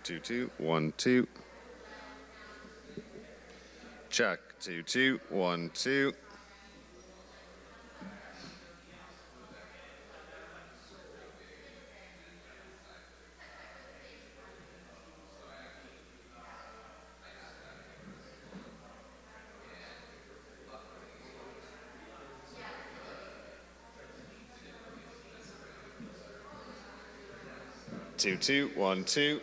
2 2 1 2. Check 2 2 1 2. Two two one two.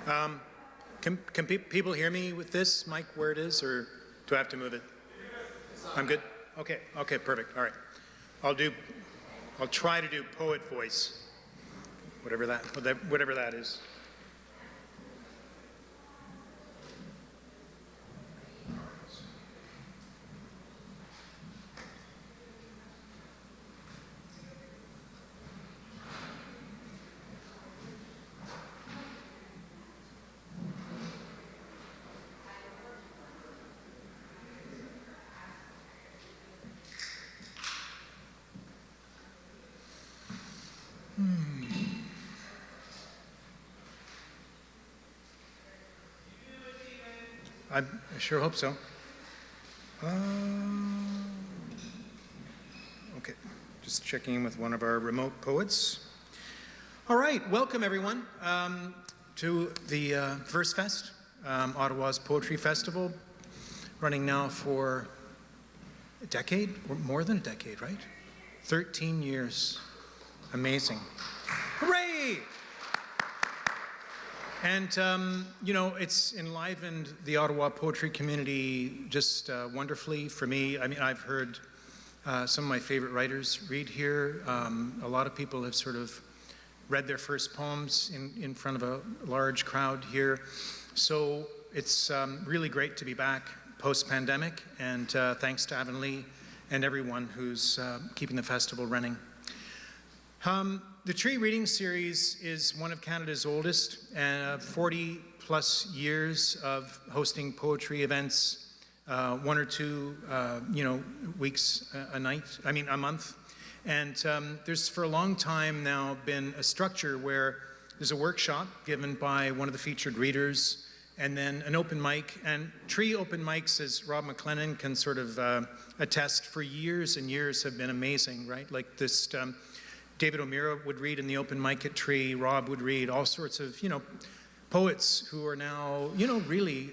Can people hear me with this mic where it is, or do I have to move it? I'm good? Okay, perfect, all right. I'll try to do poet voice, whatever that is. I sure hope so. Okay, just checking in with one of our remote poets. All right, welcome everyone to the Versefest, Ottawa's Poetry Festival, running now for a decade, or more than a decade, right? 13 years. Amazing. Hooray! And, you know, it's enlivened the Ottawa poetry community just wonderfully for me. I mean, I've heard some of my favorite writers read here. A lot of people have sort of read their first poems in front of a large crowd here. So it's really great to be back post-pandemic, and thanks to Avonlea and everyone who's keeping the festival running. The Tree Reading Series is one of Canada's oldest, 40 plus years of hosting poetry events, 1 or 2, weeks a month. And there's for a long time now been a structure where there's a workshop given by one of the featured readers, and then an open mic. And Tree open mics, as Rob McLennan can sort of attest, for years and years have been amazing, right? Like this, David O'Meara would read in the open mic at Tree, Rob would read, all sorts of, poets who are now, really,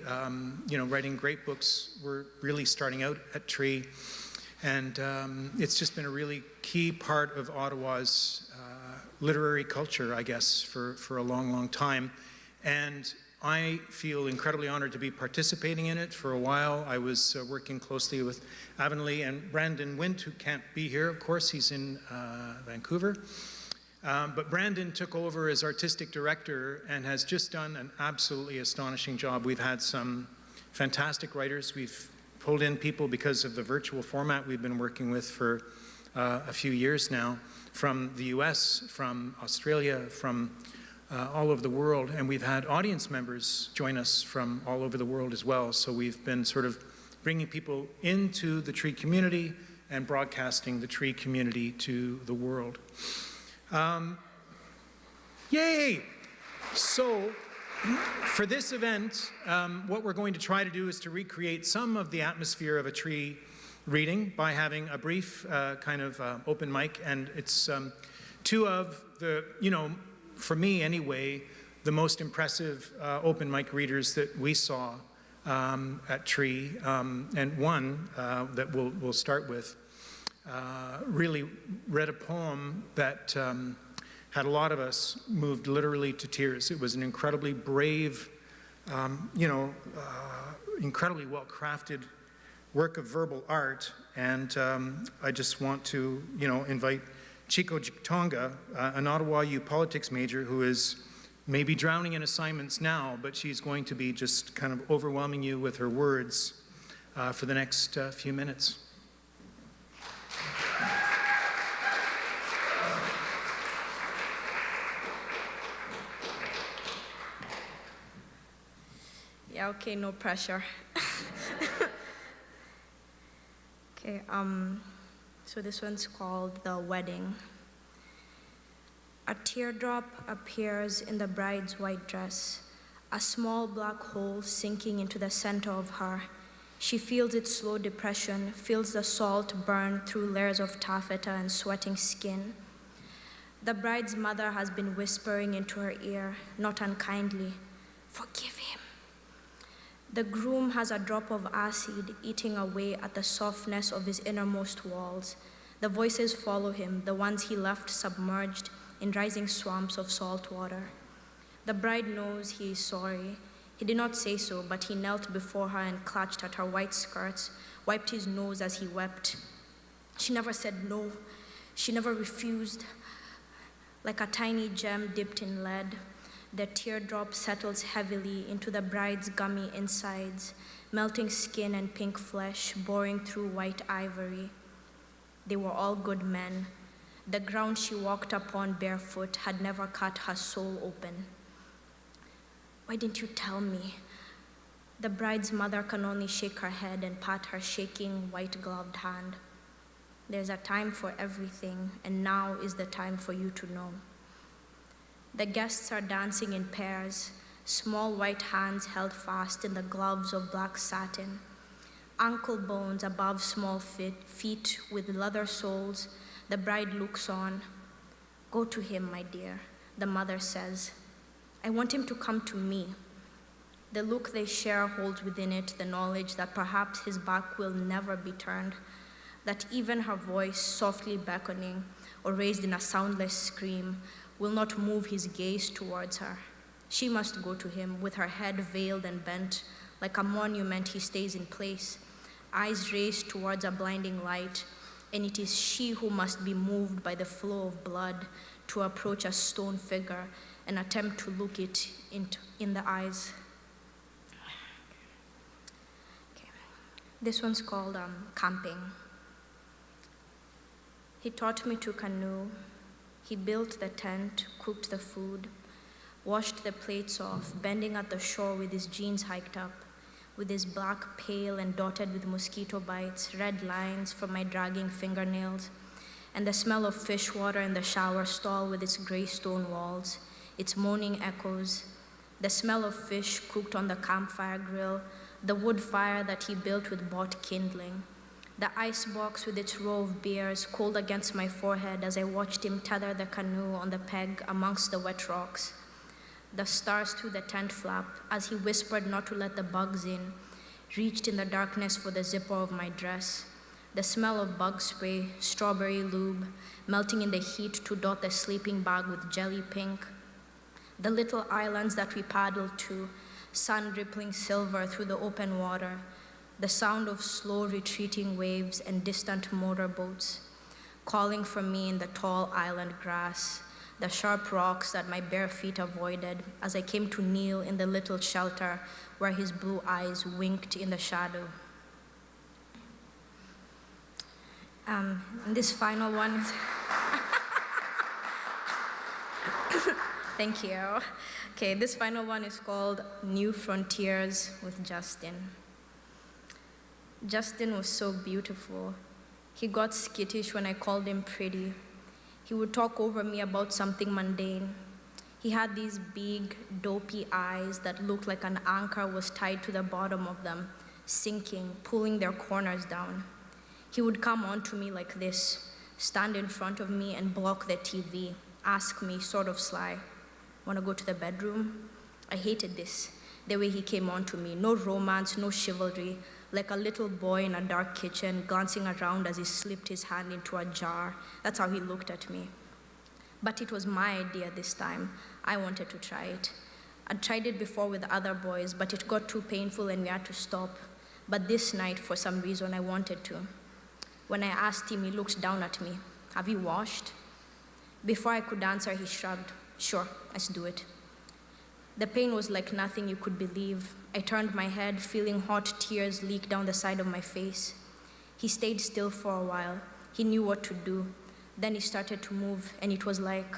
writing great books were really starting out at Tree. And it's just been a really key part of Ottawa's literary culture, I guess, for a long, long time. And I feel incredibly honored to be participating in it. For a while, I was working closely with Avonlea and Brandon Wint, who can't be here, of course, he's in Vancouver. But Brandon took over as artistic director and has just done an absolutely astonishing job. We've had some fantastic writers. We've pulled in people because of the virtual format we've been working with for a few years now, from the US, from Australia, from all over the world, and we've had audience members join us from all over the world as well. So we've been sort of bringing people into the Tree community and broadcasting the Tree community to the world. Yay! So for this event, what we're going to try to do is to recreate some of the atmosphere of a Tree reading by having a brief kind of open mic, and it's 2 of the, for me anyway, the most impressive open mic readers that we saw at Tree, and one that we'll start with really read a poem that had a lot of us moved literally to tears. It was an incredibly brave, incredibly well-crafted work of verbal art, and I just want to, invite Chico Tonga, an Ottawa U politics major who is maybe drowning in assignments now, but she's going to be just kind of overwhelming you with her words for the next few minutes. Yeah, okay, no pressure. Okay, so this one's called The Wedding. A teardrop appears in the bride's white dress, a small black hole sinking into the center of her. She feels its slow depression, feels the salt burn through layers of taffeta and sweating skin. The bride's mother has been whispering into her ear, not unkindly, "Forgive him." The groom has a drop of acid eating away at the softness of his innermost walls. The voices follow him, the ones he left submerged in rising swamps of salt water. The bride knows he is sorry. He did not say so, but he knelt before her and clutched at her white skirts, wiped his nose as he wept. She never said no. She never refused. Like a tiny gem dipped in lead, the teardrop settles heavily into the bride's gummy insides, melting skin and pink flesh, boring through white ivory. They were all good men. The ground she walked upon barefoot had never cut her soul open. Why didn't you tell me? The bride's mother can only shake her head and pat her shaking, white-gloved hand. There's a time for everything, and now is the time for you to know. The guests are dancing in pairs, small white hands held fast in the gloves of black satin, ankle bones above small feet with leather soles. The bride looks on. Go to him, my dear, the mother says. I want him to come to me. The look they share holds within it the knowledge that perhaps his back will never be turned, that even her voice, softly beckoning or raised in a soundless scream, will not move his gaze towards her. She must go to him with her head veiled and bent. Like a monument, he stays in place, eyes raised towards a blinding light, and it is she who must be moved by the flow of blood to approach a stone figure and attempt to look it in the eyes. Okay. This one's called Camping. He taught me to canoe. He built the tent, cooked the food, washed the plates off, bending at the shore with his jeans hiked up, with his black pale and dotted with mosquito bites, red lines from my dragging fingernails, and the smell of fish water in the shower stall with its gray stone walls, its moaning echoes, the smell of fish cooked on the campfire grill, the wood fire that he built with bought kindling, the ice box with its row of beers cold against my forehead as I watched him tether the canoe on the peg amongst the wet rocks, the stars through the tent flap as he whispered not to let the bugs in, reached in the darkness for the zipper of my dress, the smell of bug spray, strawberry lube, melting in the heat to dot the sleeping bag with jelly pink, the little islands that we paddled to, sun rippling silver through the open water, the sound of slow retreating waves and distant motorboats, calling for me in the tall island grass, the sharp rocks that my bare feet avoided as I came to kneel in the little shelter where his blue eyes winked in the shadow. And this final one is thank you. Okay, this final one is called New Frontiers with Justin. Justin was so beautiful. He got skittish when I called him pretty. He would talk over me about something mundane. He had these big, dopey eyes that looked like an anchor was tied to the bottom of them, sinking, pulling their corners down. He would come on to me like this, stand in front of me and block the TV, ask me, sort of sly, "Wanna go to the bedroom?" I hated this, the way he came on to me. No romance, no chivalry, like a little boy in a dark kitchen, glancing around as he slipped his hand into a jar. That's how he looked at me. But it was my idea this time. I wanted to try it. I'd tried it before with other boys, but it got too painful and we had to stop. But this night, for some reason, I wanted to. When I asked him, he looked down at me. "Have you washed?" Before I could answer, he shrugged. "Sure, let's do it." The pain was like nothing you could believe. I turned my head, feeling hot tears leak down the side of my face. He stayed still for a while. He knew what to do. Then he started to move, and it was like,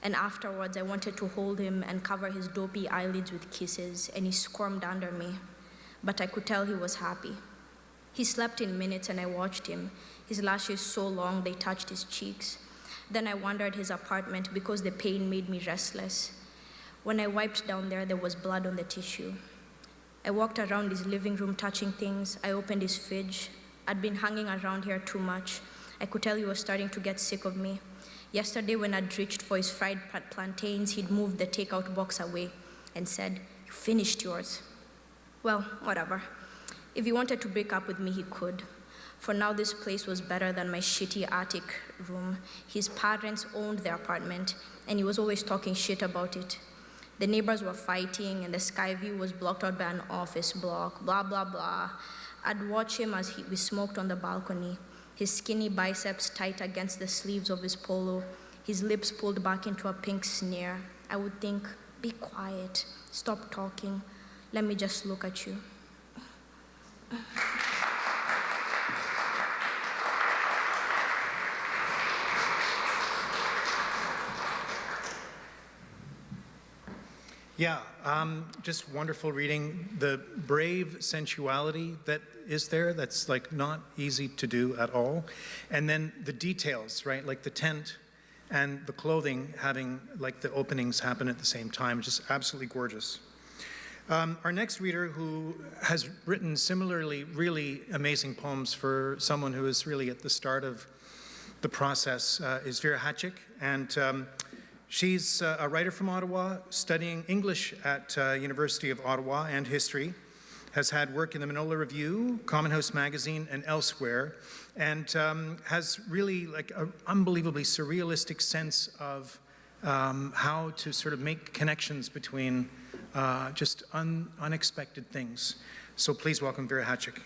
and afterwards I wanted to hold him and cover his dopey eyelids with kisses, and he squirmed under me. But I could tell he was happy. He slept in minutes, and I watched him, his lashes so long they touched his cheeks. Then I wandered his apartment because the pain made me restless. When I wiped down there was blood on the tissue. I walked around his living room touching things. I opened his fridge. I'd been hanging around here too much. I could tell he was starting to get sick of me. Yesterday when I'd reached for his fried plantains, he'd moved the takeout box away and said, "You finished yours." Well, whatever. If he wanted to break up with me, he could. For now, this place was better than my shitty attic room. His parents owned the apartment, and he was always talking shit about it. The neighbors were fighting, and the sky view was blocked out by an office block, blah, blah, blah. I'd watch him as we smoked on the balcony, his skinny biceps tight against the sleeves of his polo, his lips pulled back into a pink sneer. I would think, be quiet, stop talking, let me just look at you. Yeah, just wonderful reading. The brave sensuality that is there, that's like not easy to do at all. And then the details, right? Like the tent and the clothing having like the openings happen at the same time, just absolutely gorgeous. Our next reader, who has written similarly really amazing poems for someone who is really at the start of the process, is Vera Hatchik. And she's a writer from Ottawa, studying English at University of Ottawa and history, has had work in the Manila Review, Common House Magazine, and elsewhere, and has really like an unbelievably surrealistic sense of how to sort of make connections between just unexpected things. So please welcome Vera Hatchik.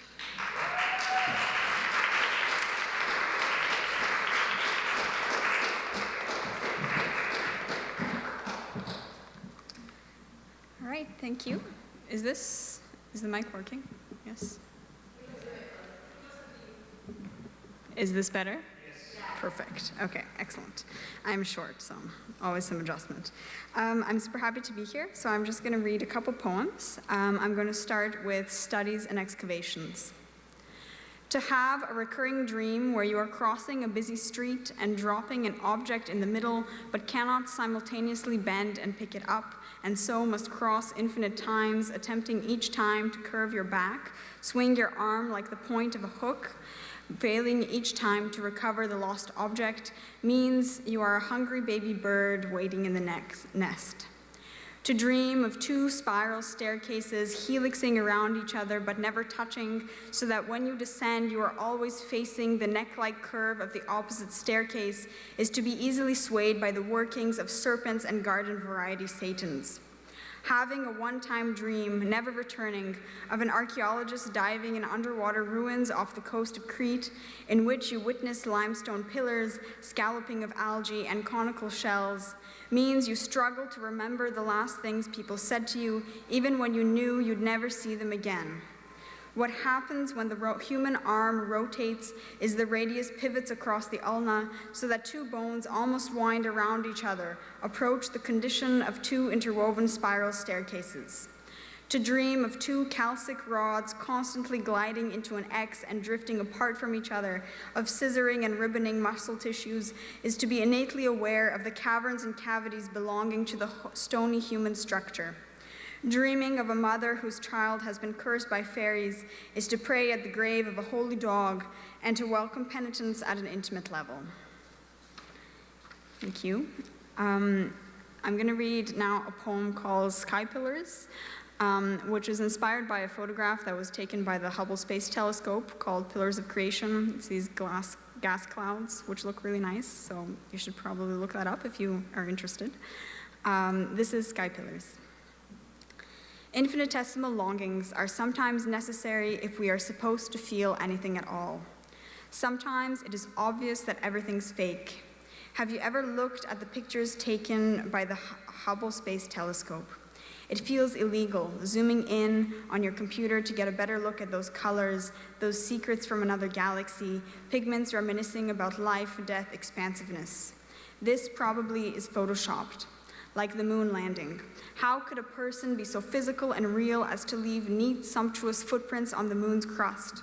All right, thank you. Is the mic working? Yes? Is this better? Yes. Perfect. Okay, excellent. I'm short, so always some adjustment. I'm super happy to be here, so I'm just going to read a couple poems. I'm going to start with Studies and Excavations. To have a recurring dream where you are crossing a busy street and dropping an object in the middle, but cannot simultaneously bend and pick it up, and so must cross infinite times, attempting each time to curve your back, swing your arm like the point of a hook, failing each time to recover the lost object, means you are a hungry baby bird waiting in the next nest. To dream of two spiral staircases helixing around each other but never touching, so that when you descend you are always facing the neck-like curve of the opposite staircase, is to be easily swayed by the workings of serpents and garden variety satans. Having a one-time dream, never returning, of an archaeologist diving in underwater ruins off the coast of Crete, in which you witness limestone pillars, scalloping of algae, and conical shells, means you struggle to remember the last things people said to you, even when you knew you'd never see them again. What happens when the human arm rotates is the radius pivots across the ulna so that two bones almost wind around each other, approach the condition of two interwoven spiral staircases. To dream of two calcic rods constantly gliding into an X and drifting apart from each other, of scissoring and ribboning muscle tissues, is to be innately aware of the caverns and cavities belonging to the stony human structure. Dreaming of a mother whose child has been cursed by fairies is to pray at the grave of a holy dog and to welcome penitence at an intimate level. Thank you. I'm going to read now a poem called Sky Pillars, which is inspired by a photograph that was taken by the Hubble Space Telescope called Pillars of Creation. It's these gas clouds, which look really nice, so you should probably look that up if you are interested. This is Sky Pillars. Infinitesimal longings are sometimes necessary if we are supposed to feel anything at all. Sometimes it is obvious that everything's fake. Have you ever looked at the pictures taken by the Hubble Space Telescope? It feels illegal, zooming in on your computer to get a better look at those colors, those secrets from another galaxy, pigments reminiscing about life, death, expansiveness. This probably is photoshopped, like the moon landing. How could a person be so physical and real as to leave neat, sumptuous footprints on the moon's crust?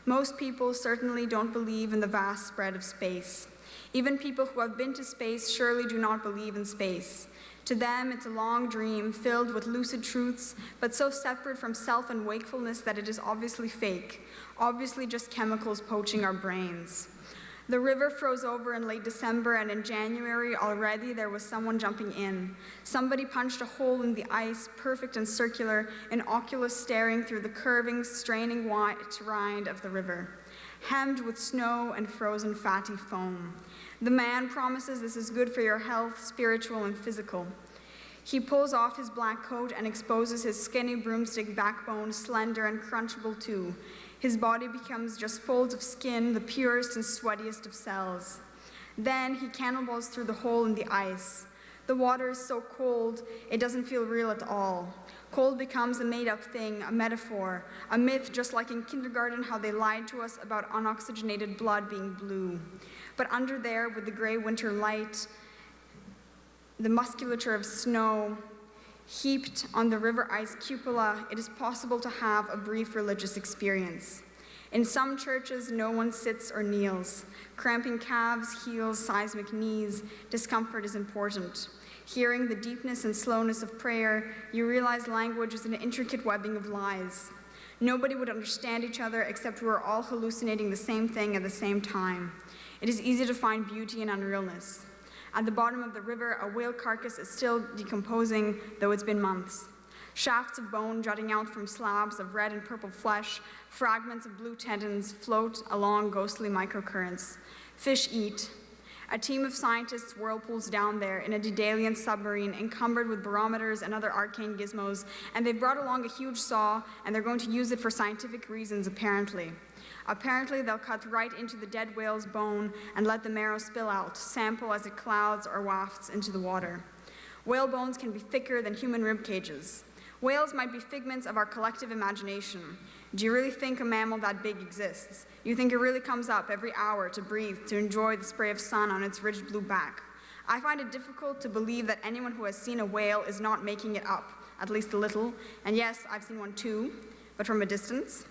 Most people certainly don't believe in the vast spread of space. Even people who have been to space surely do not believe in space. To them, it's a long dream filled with lucid truths, but so separate from self and wakefulness that it is obviously fake, obviously just chemicals poaching our brains. The river froze over in late December, and in January already there was someone jumping in. Somebody punched a hole in the ice, perfect and circular, an oculus staring through the curving, straining white rind of the river. hemmed with snow and frozen fatty foam. The man promises this is good for your health, spiritual and physical. He pulls off his black coat and exposes his skinny broomstick backbone, slender and crunchable too. His body becomes just folds of skin, the purest and sweatiest of cells. Then he cannonballs through the hole in the ice. The water is so cold, it doesn't feel real at all. Cold becomes a made-up thing, a metaphor, a myth, just like in kindergarten how they lied to us about unoxygenated blood being blue. But under there, with the gray winter light, the musculature of snow, heaped on the river ice cupola, it is possible to have a brief religious experience. In some churches, no one sits or kneels. Cramping calves, heels, seismic knees, discomfort is important. Hearing the deepness and slowness of prayer, you realize language is an intricate webbing of lies. Nobody would understand each other except we are all hallucinating the same thing at the same time. It is easy to find beauty in unrealness. At the bottom of the river, a whale carcass is still decomposing, though it's been months. Shafts of bone jutting out from slabs of red and purple flesh, fragments of blue tendons float along ghostly microcurrents. Fish eat. A team of scientists whirlpools down there in a Daedalian submarine encumbered with barometers and other arcane gizmos, and they've brought along a huge saw, and they're going to use it for scientific reasons, apparently. Apparently, they'll cut right into the dead whale's bone and let the marrow spill out, sample as it clouds or wafts into the water. Whale bones can be thicker than human rib cages. Whales might be figments of our collective imagination. Do you really think a mammal that big exists? You think it really comes up every hour to breathe, to enjoy the spray of sun on its rich blue back? I find it difficult to believe that anyone who has seen a whale is not making it up, at least a little. And yes, I've seen one too, but from a distance.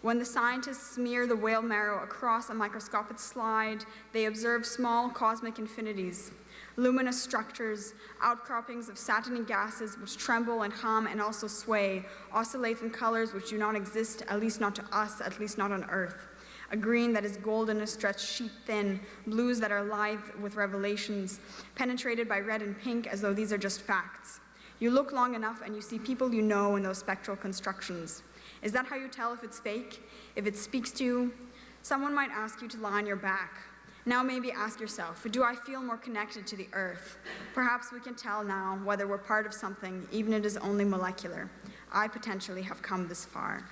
When the scientists smear the whale marrow across a microscopic slide, they observe small cosmic infinities, luminous structures, outcroppings of satiny gases which tremble and hum and also sway, oscillate in colors which do not exist, at least not to us, at least not on Earth. A green that is golden, a stretched sheet thin, blues that are lithe with revelations, penetrated by red and pink as though these are just facts. You look long enough and you see people you know in those spectral constructions. Is that how you tell if it's fake? If it speaks to you? Someone might ask you to lie on your back. Now maybe ask yourself, do I feel more connected to the Earth? Perhaps we can tell now whether we're part of something, even if it is only molecular. I potentially have come this far.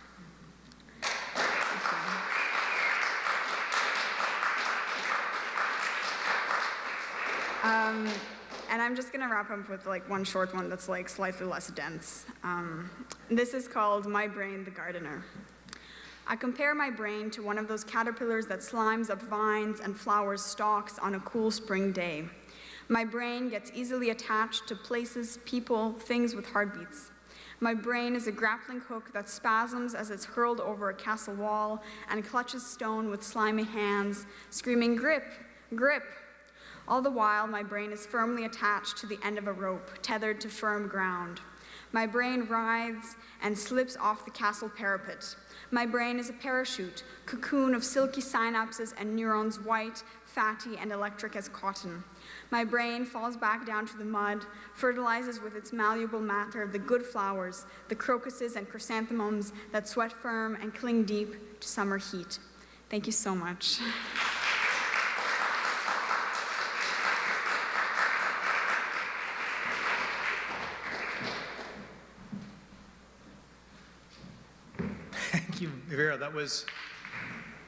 And I'm just going to wrap up with like one short one that's like slightly less dense. This is called My Brain the Gardener. I compare my brain to one of those caterpillars that slimes up vines and flowers stalks on a cool spring day. My brain gets easily attached to places, people, things with heartbeats. My brain is a grappling hook that spasms as it's hurled over a castle wall and clutches stone with slimy hands, screaming, "Grip, grip!" All the while, my brain is firmly attached to the end of a rope, tethered to firm ground. My brain writhes and slips off the castle parapet. My brain is a parachute, cocoon of silky synapses and neurons, white, fatty, and electric as cotton. My brain falls back down to the mud, fertilizes with its malleable matter the good flowers, the crocuses and chrysanthemums that sweat firm and cling deep to summer heat. Thank you so much. Thank you, Vera. That was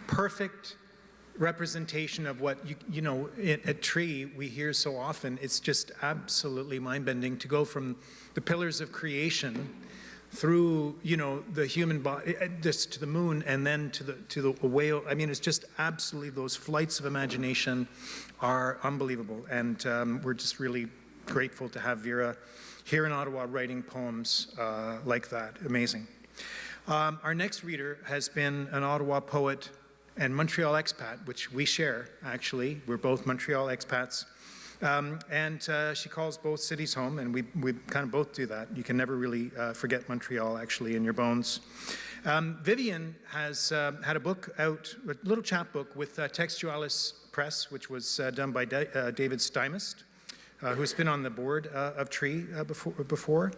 perfect representation of what, you know, at Tree we hear so often. It's just absolutely mind-bending to go from the pillars of creation through, you know, the human body, just to the moon, and then to the whale. I mean, it's just absolutely, those flights of imagination are unbelievable. And we're just really grateful to have Vera here in Ottawa writing poems like that. Amazing. Our next reader has been an Ottawa poet and Montreal expat, which we share, actually. We're both Montreal expats. And she calls both cities home, and we kind of both do that. You can never really forget Montreal, actually, in your bones. Vivian has had a book out, a little chapbook with Textualis Press, which was done by David Stymist, who's been on the board of Tree before.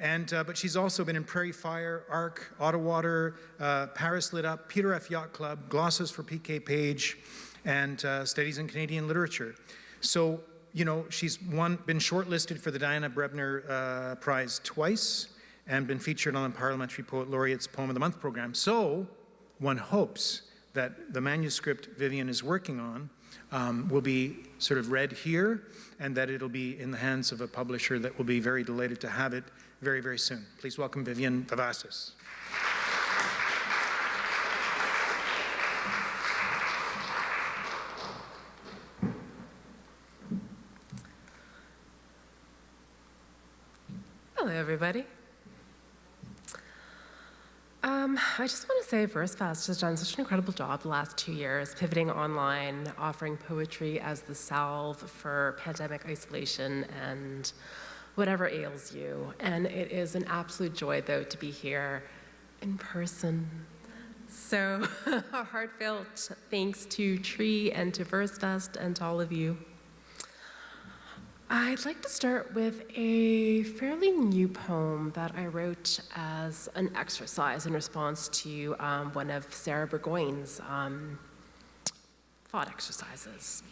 But she's also been in Prairie Fire, ARC, Ottawater, Paris Lit Up, Peter F. Yacht Club, Glosses for PK Page, and Studies in Canadian Literature. So, you know, she's been shortlisted for the Diana Brebner Prize twice and been featured on the Parliamentary Poet Laureate's Poem of the Month program. So, one hopes that the manuscript Vivian is working on will be sort of read here, and that it'll be in the hands of a publisher that will be very delighted to have it very, very soon. Please welcome Vivian Vavassis. Hello, everybody. I just want to say Versefest has done such an incredible job the last 2 years, pivoting online, offering poetry as the salve for pandemic isolation and whatever ails you. And it is an absolute joy, though, to be here in person. So a heartfelt thanks to Tree and to Versefest and to all of you. I'd like to start with a fairly new poem that I wrote as an exercise in response to one of Sarah Burgoyne's thought exercises.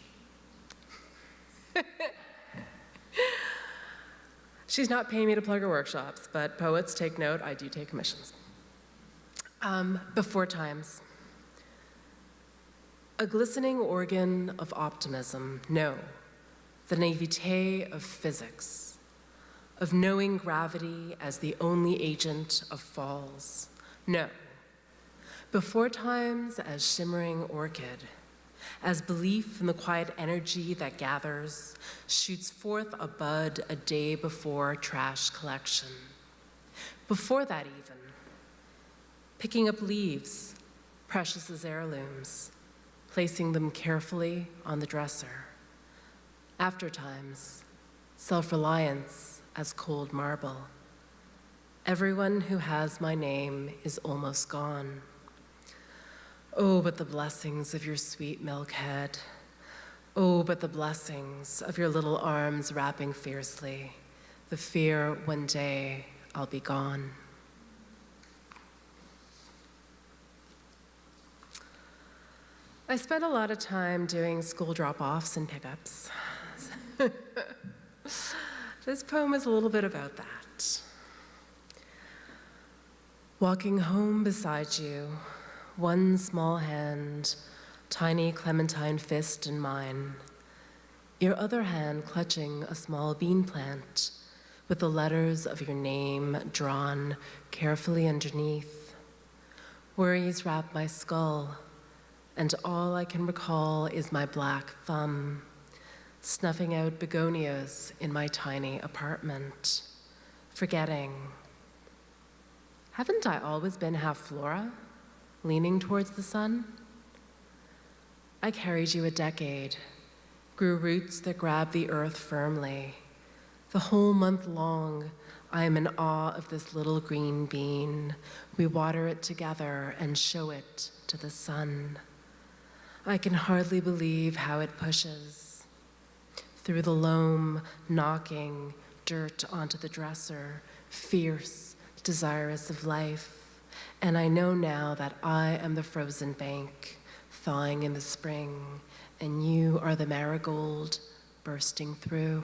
She's not paying me to plug her workshops, but poets take note, I do take commissions. Before times. A glistening organ of optimism, no. The naivete of physics, of knowing gravity as the only agent of falls. No. Before times as shimmering orchid, as belief in the quiet energy that gathers, shoots forth a bud a day before trash collection. Before that even, picking up leaves, precious as heirlooms, placing them carefully on the dresser. After times, self-reliance as cold marble. Everyone who has my name is almost gone. Oh, but the blessings of your sweet milk head. Oh, but the blessings of your little arms wrapping fiercely. The fear one day I'll be gone. I spent a lot of time doing school drop-offs and pickups. This poem is a little bit about that. Walking home beside you, one small hand, tiny clementine fist in mine, your other hand clutching a small bean plant with the letters of your name drawn carefully underneath. Worries wrap my skull, and all I can recall is my black thumb, snuffing out begonias in my tiny apartment, forgetting. Haven't I always been half flora, leaning towards the sun? I carried you a decade, grew roots that grab the earth firmly. The whole month long, I am in awe of this little green bean. We water it together and show it to the sun. I can hardly believe how it pushes through the loam, knocking dirt onto the dresser, fierce, desirous of life. And I know now that I am the frozen bank, thawing in the spring, and you are the marigold bursting through.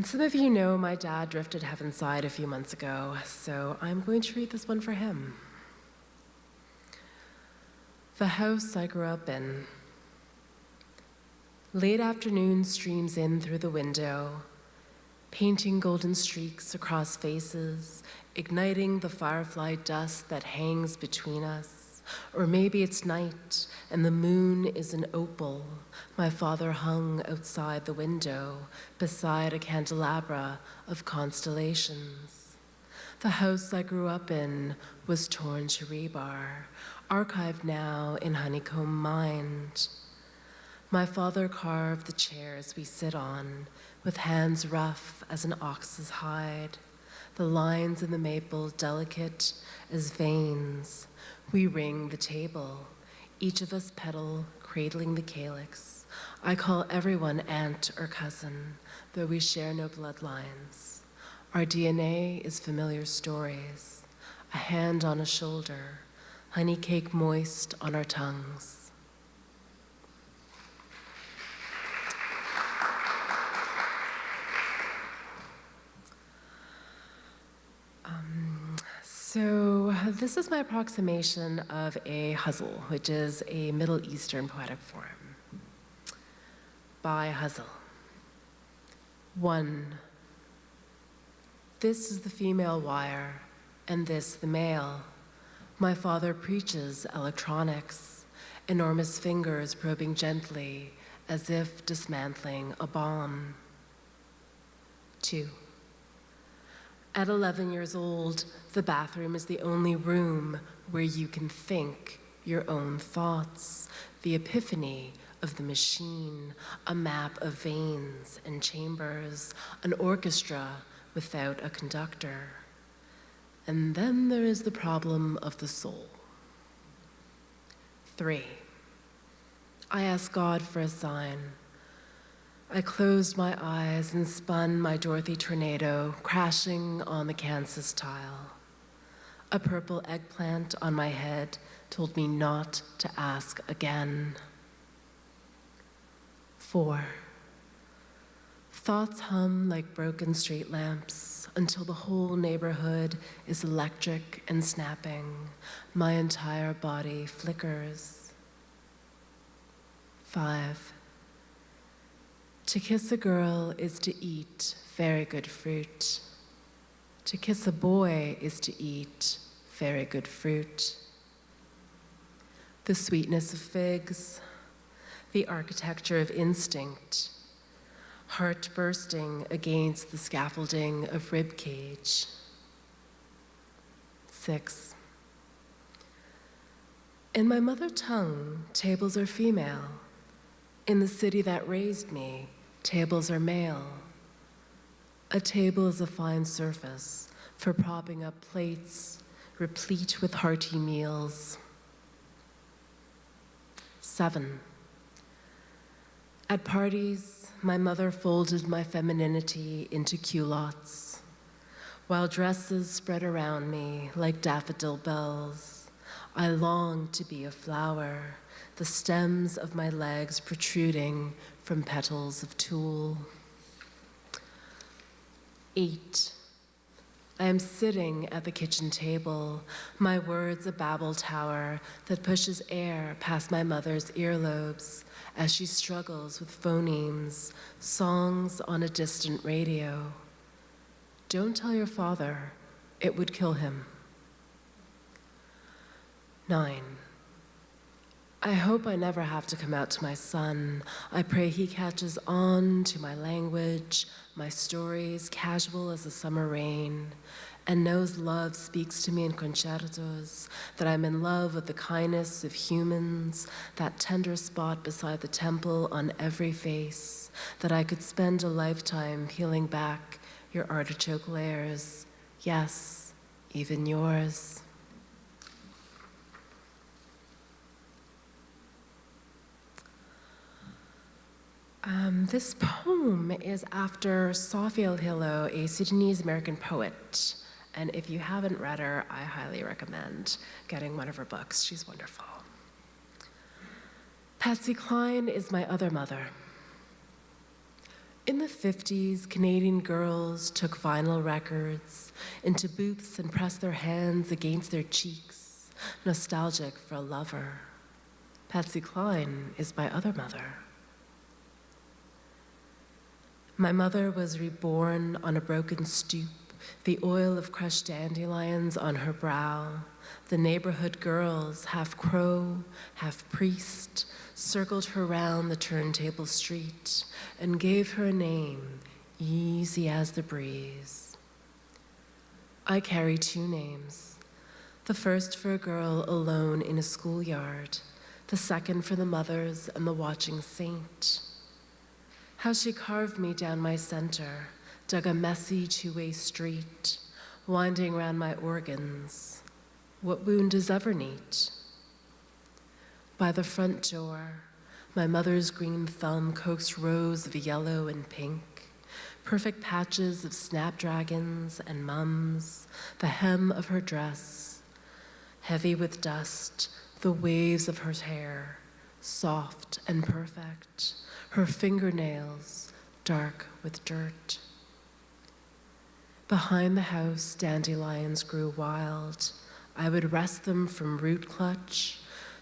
Some of you know my dad drifted heavenside a few months ago, so I'm going to read this one for him. The house I grew up in. Late afternoon streams in through the window, painting golden streaks across faces, igniting the firefly dust that hangs between us. Or maybe it's night and the moon is an opal my father hung outside the window beside a candelabra of constellations. The house I grew up in was torn to rebar, archived now in honeycomb mind. My father carved the chairs we sit on with hands rough as an ox's hide, the lines in the maple delicate as veins. We ring the table, each of us petal, cradling the calyx. I call everyone aunt or cousin, though we share no bloodlines. Our DNA is familiar stories, a hand on a shoulder, honey cake moist on our tongues. So this is my approximation of a ghazal, which is a Middle Eastern poetic form. By ghazal. 1. This is the female wire, and this the male. My father preaches electronics, enormous fingers probing gently, as if dismantling a bomb. 2. At 11 years old, the bathroom is the only room where you can think your own thoughts, the epiphany of the machine, a map of veins and chambers, an orchestra without a conductor. And then there is the problem of the soul. 3. I asked God for a sign. I closed my eyes and spun my Dorothy tornado, crashing on the Kansas tile. A purple eggplant on my head told me not to ask again. 4. Thoughts hum like broken street lamps until the whole neighborhood is electric and snapping. My entire body flickers. 5. To kiss a girl is to eat very good fruit. To kiss a boy is to eat very good fruit. The sweetness of figs, the architecture of instinct, heart bursting against the scaffolding of rib cage. 6. In my mother tongue, tables are female. In the city that raised me, tables are male. A table is a fine surface for propping up plates, replete with hearty meals. 7. At parties, my mother folded my femininity into culottes, while dresses spread around me like daffodil bells. I longed to be a flower, the stems of my legs protruding from petals of tulle. 8. I am sitting at the kitchen table, my words a babble tower that pushes air past my mother's earlobes as she struggles with phonemes, songs on a distant radio. Don't tell your father, it would kill him. 9. I hope I never have to come out to my son. I pray he catches on to my language, my stories, casual as a summer rain, and knows love speaks to me in concertos, that I'm in love with the kindness of humans, that tender spot beside the temple on every face, that I could spend a lifetime peeling back your artichoke layers, yes, even yours. This poem is after Sophie Hillo, a Sudanese-American poet. And if you haven't read her, I highly recommend getting one of her books. She's wonderful. Patsy Cline is my other mother. In the 50s, Canadian girls took vinyl records into booths and pressed their hands against their cheeks, nostalgic for a lover. Patsy Cline is my other mother. My mother was reborn on a broken stoop, the oil of crushed dandelions on her brow. The neighborhood girls, half crow, half priest, circled her round the turntable street and gave her a name, easy as the breeze. I carry 2 names, the first for a girl alone in a schoolyard, the second for the mothers and the watching saint. How she carved me down my center, dug a messy 2-way street, winding round my organs. What wound is ever neat? By the front door, my mother's green thumb coaxed rows of yellow and pink, perfect patches of snapdragons and mums, the hem of her dress, heavy with dust, the waves of her hair, soft and perfect, her fingernails dark with dirt. Behind the house, dandelions grew wild. I would wrest them from root clutch,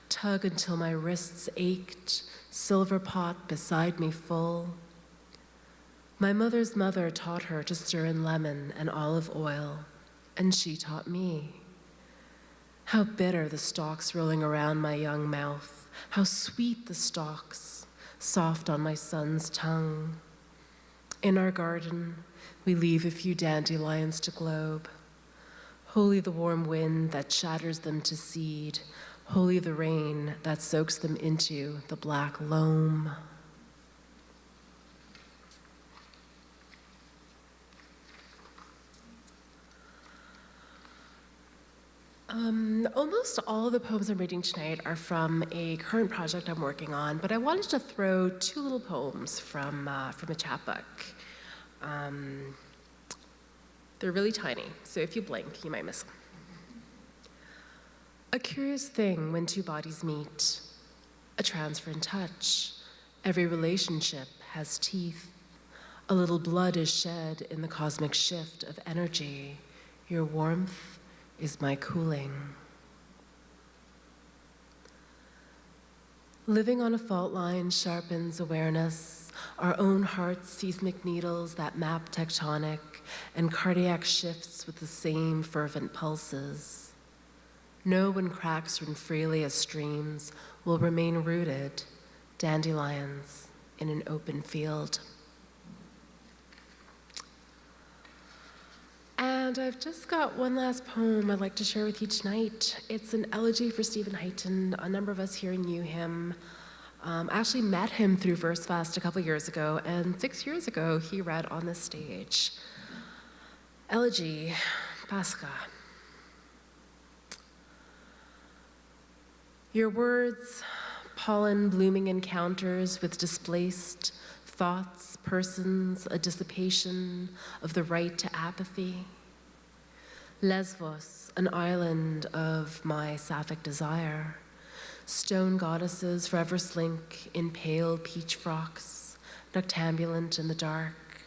tug until my wrists ached, silver pot beside me full. My mother's mother taught her to stir in lemon and olive oil, and she taught me. How bitter the stalks rolling around my young mouth, how sweet the stalks, soft on my son's tongue. In our garden, we leave a few dandelions to globe. Holy the warm wind that shatters them to seed, holy the rain that soaks them into the black loam. Almost all of the poems I'm reading tonight are from a current project I'm working on, but I wanted to throw two little poems from a chapbook. They're really tiny, so if you blink, you might miss them. A curious thing when two bodies meet, a transfer in touch. Every relationship has teeth. A little blood is shed in the cosmic shift of energy. Your warmth is my cooling. Living on a fault line sharpens awareness, our own heart's seismic needles that map tectonic and cardiac shifts with the same fervent pulses. Know when cracks run freely as streams will remain rooted, dandelions in an open field. And I've just got one last poem I'd like to share with you tonight. It's an elegy for Stephen Heighton. A number of us here knew him. I actually met him through Versefest a couple years ago, and 6 years ago he read on this stage. Elegy, Pascha. Your words, pollen blooming encounters with displaced thoughts, persons, a dissipation of the right to apathy. Lesbos, an island of my sapphic desire. Stone goddesses forever slink in pale peach frocks, noctambulant in the dark,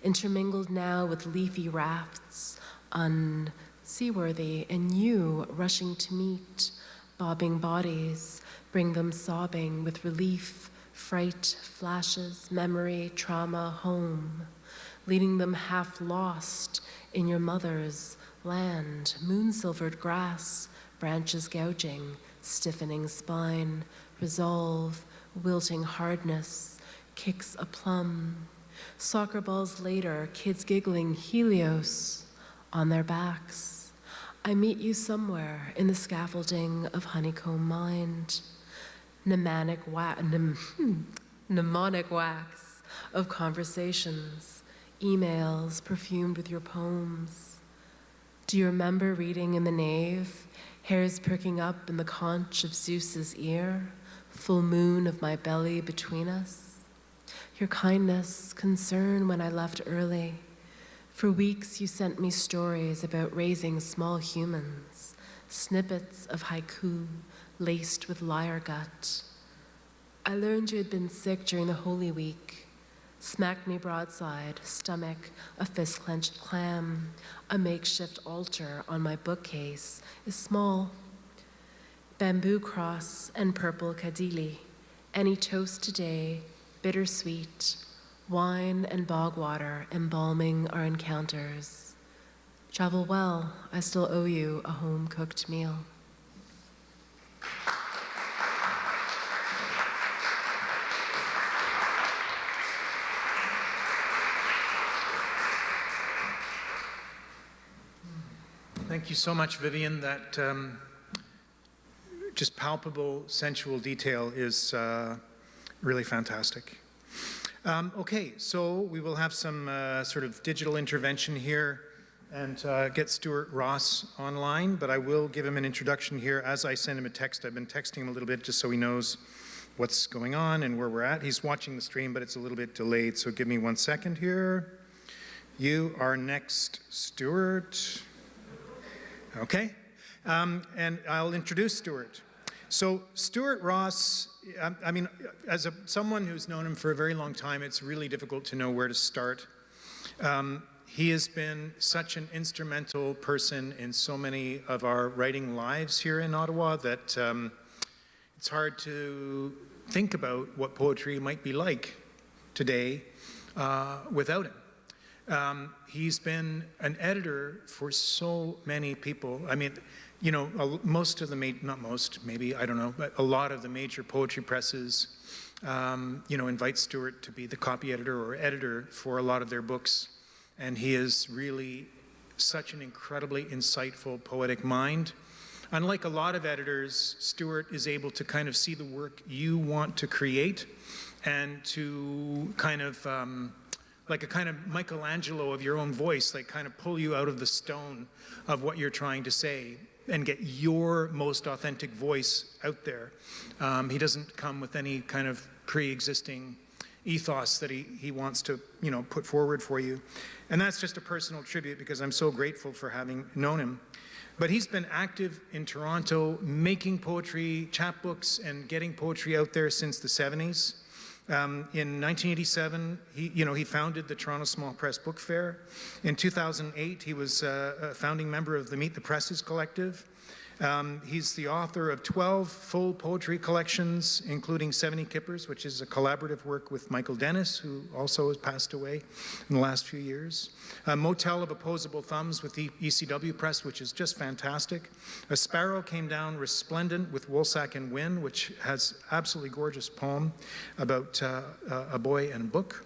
intermingled now with leafy rafts, unseaworthy, and you rushing to meet, bobbing bodies, bring them sobbing with relief, fright, flashes, memory, trauma, home, leading them half lost in your mother's land, moon-silvered grass, branches gouging, stiffening spine, resolve, wilting hardness, kicks a plum, soccer balls later, kids giggling Helios on their backs. I meet you somewhere in the scaffolding of honeycomb mind, mnemonic wax of conversations, emails perfumed with your poems. Do you remember reading in the nave, hairs perking up in the conch of Zeus's ear, full moon of my belly between us? Your kindness, concern when I left early. For weeks you sent me stories about raising small humans, snippets of haiku laced with lyre gut. I learned you had been sick during the Holy Week, smacked me broadside, stomach, a fist-clenched clam, a makeshift altar on my bookcase is small. Bamboo cross and purple kadili, any toast today, bittersweet, wine and bog water embalming our encounters. Travel well, I still owe you a home-cooked meal. Thank you so much, Vivian. That just palpable, sensual detail is really fantastic. Okay, so we will have some sort of digital intervention here and get Stuart Ross online, but I will give him an introduction here as I send him a text. I've been texting him a little bit just so he knows what's going on and where we're at. He's watching the stream, but it's a little bit delayed, so give me 1 second here. You are next, Stuart. Okay, and I'll introduce Stuart. So Stuart Ross, I mean, as someone who's known him for a very long time, it's really difficult to know where to start. He has been such an instrumental person in so many of our writing lives here in Ottawa that it's hard to think about what poetry might be like today without him. He's been an editor for so many people. I mean, you know, most of the, not most, maybe, I don't know, but a lot of the major poetry presses, you know, invite Stuart to be the copy editor or editor for a lot of their books. And he is really such an incredibly insightful poetic mind. Unlike a lot of editors, Stuart is able to kind of see the work you want to create and to kind of, like a kind of Michelangelo of your own voice, like kind of pull you out of the stone of what you're trying to say and get your most authentic voice out there. He doesn't come with any kind of pre-existing ethos that he wants to, you know, put forward for you. And that's just a personal tribute because I'm so grateful for having known him. But he's been active in Toronto, making poetry, chapbooks, and getting poetry out there since the 70s. In 1987, he founded the Toronto Small Press Book Fair. In 2008, he was a founding member of the Meet the Presses Collective. He's the author of 12 full poetry collections, including 70 Kippers, which is a collaborative work with Michael Dennis, who also has passed away in the last few years. A Motel of Opposable Thumbs with the ECW Press, which is just fantastic. A Sparrow Came Down Resplendent with Woolsack and Wynne, which has absolutely gorgeous poem about a boy and a book.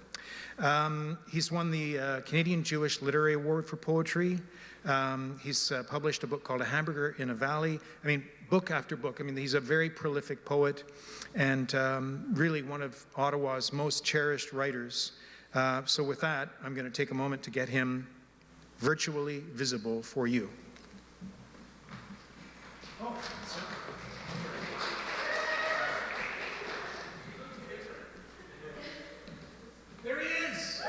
He's won the Canadian Jewish Literary Award for Poetry. He's published a book called A Hamburger in a Valley. I mean, book after book. I mean, he's a very prolific poet and really one of Ottawa's most cherished writers. So with that, I'm going to take a moment to get him virtually visible for you. Oh, there he is!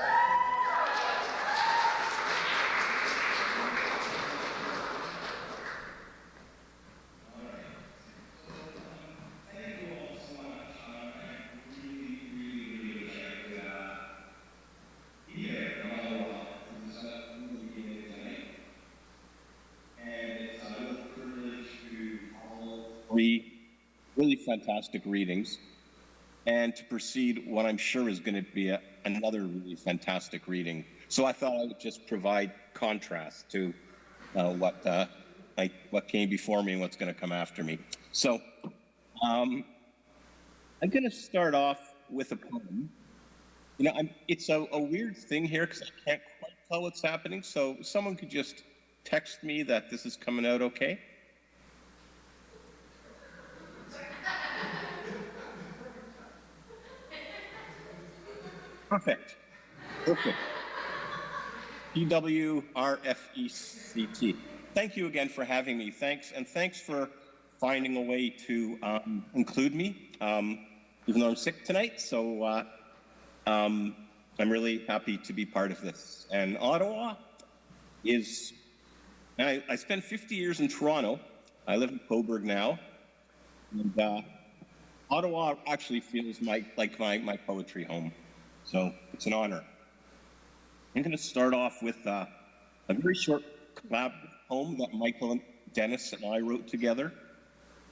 Three really fantastic readings, and to proceed what I'm sure is going to be another really fantastic reading. So I thought I would just provide contrast to what came before me and what's going to come after me. So I'm going to start off with a poem. You know, it's a weird thing here because I can't quite tell what's happening, so someone could just text me that this is coming out okay. Perfect. PWRFECT. Thank you again for having me. Thanks for finding a way to include me, even though I'm sick tonight. So I'm really happy to be part of this. And Ottawa is, I spent 50 years in Toronto. I live in Cobourg now. And Ottawa actually feels like my poetry home. So it's an honor. I'm going to start off with a very short collaborative poem that Michael Dennis and I wrote together,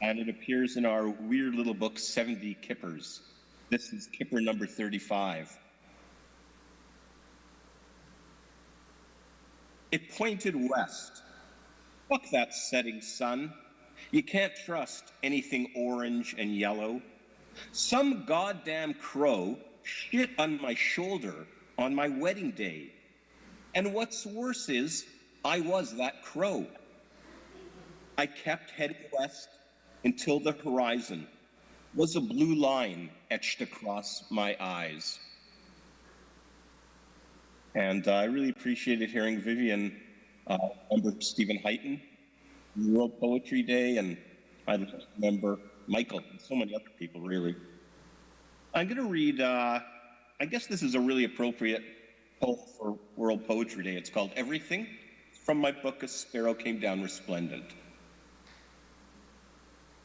and it appears in our weird little book, 70 Kippers. This is Kipper number 35. It pointed west. Fuck that setting sun. You can't trust anything orange and yellow. Some goddamn crow shit on my shoulder on my wedding day. And what's worse is, I was that crow. I kept heading west until the horizon was a blue line etched across my eyes. And I really appreciated hearing Vivian Remember Stephen Heighton, World Poetry Day, and I remember Michael and so many other people, really. I'm going to read, I guess this is a really appropriate poem for World Poetry Day. It's called Everything. It's from my book, A Sparrow Came Down Resplendent.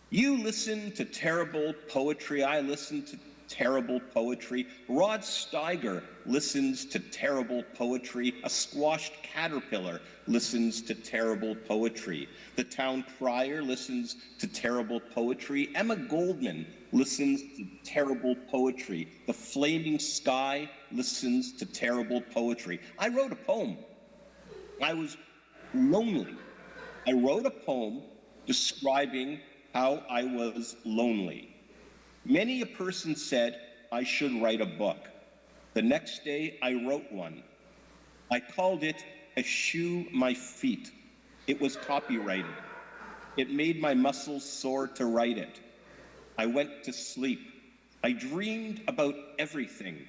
You listen to terrible poetry. I listen to terrible poetry. Rod Steiger listens to terrible poetry. A squashed caterpillar listens to terrible poetry. The town crier listens to terrible poetry. Emma Goldman listens to terrible poetry. The flaming sky listens to terrible poetry. I wrote a poem. I was lonely. I wrote a poem describing how I was lonely. Many a person said I should write a book. The next day I wrote one. I called it Eschew My Feet. It was copyrighted. It made my muscles sore to write it. I went to sleep. I dreamed about everything.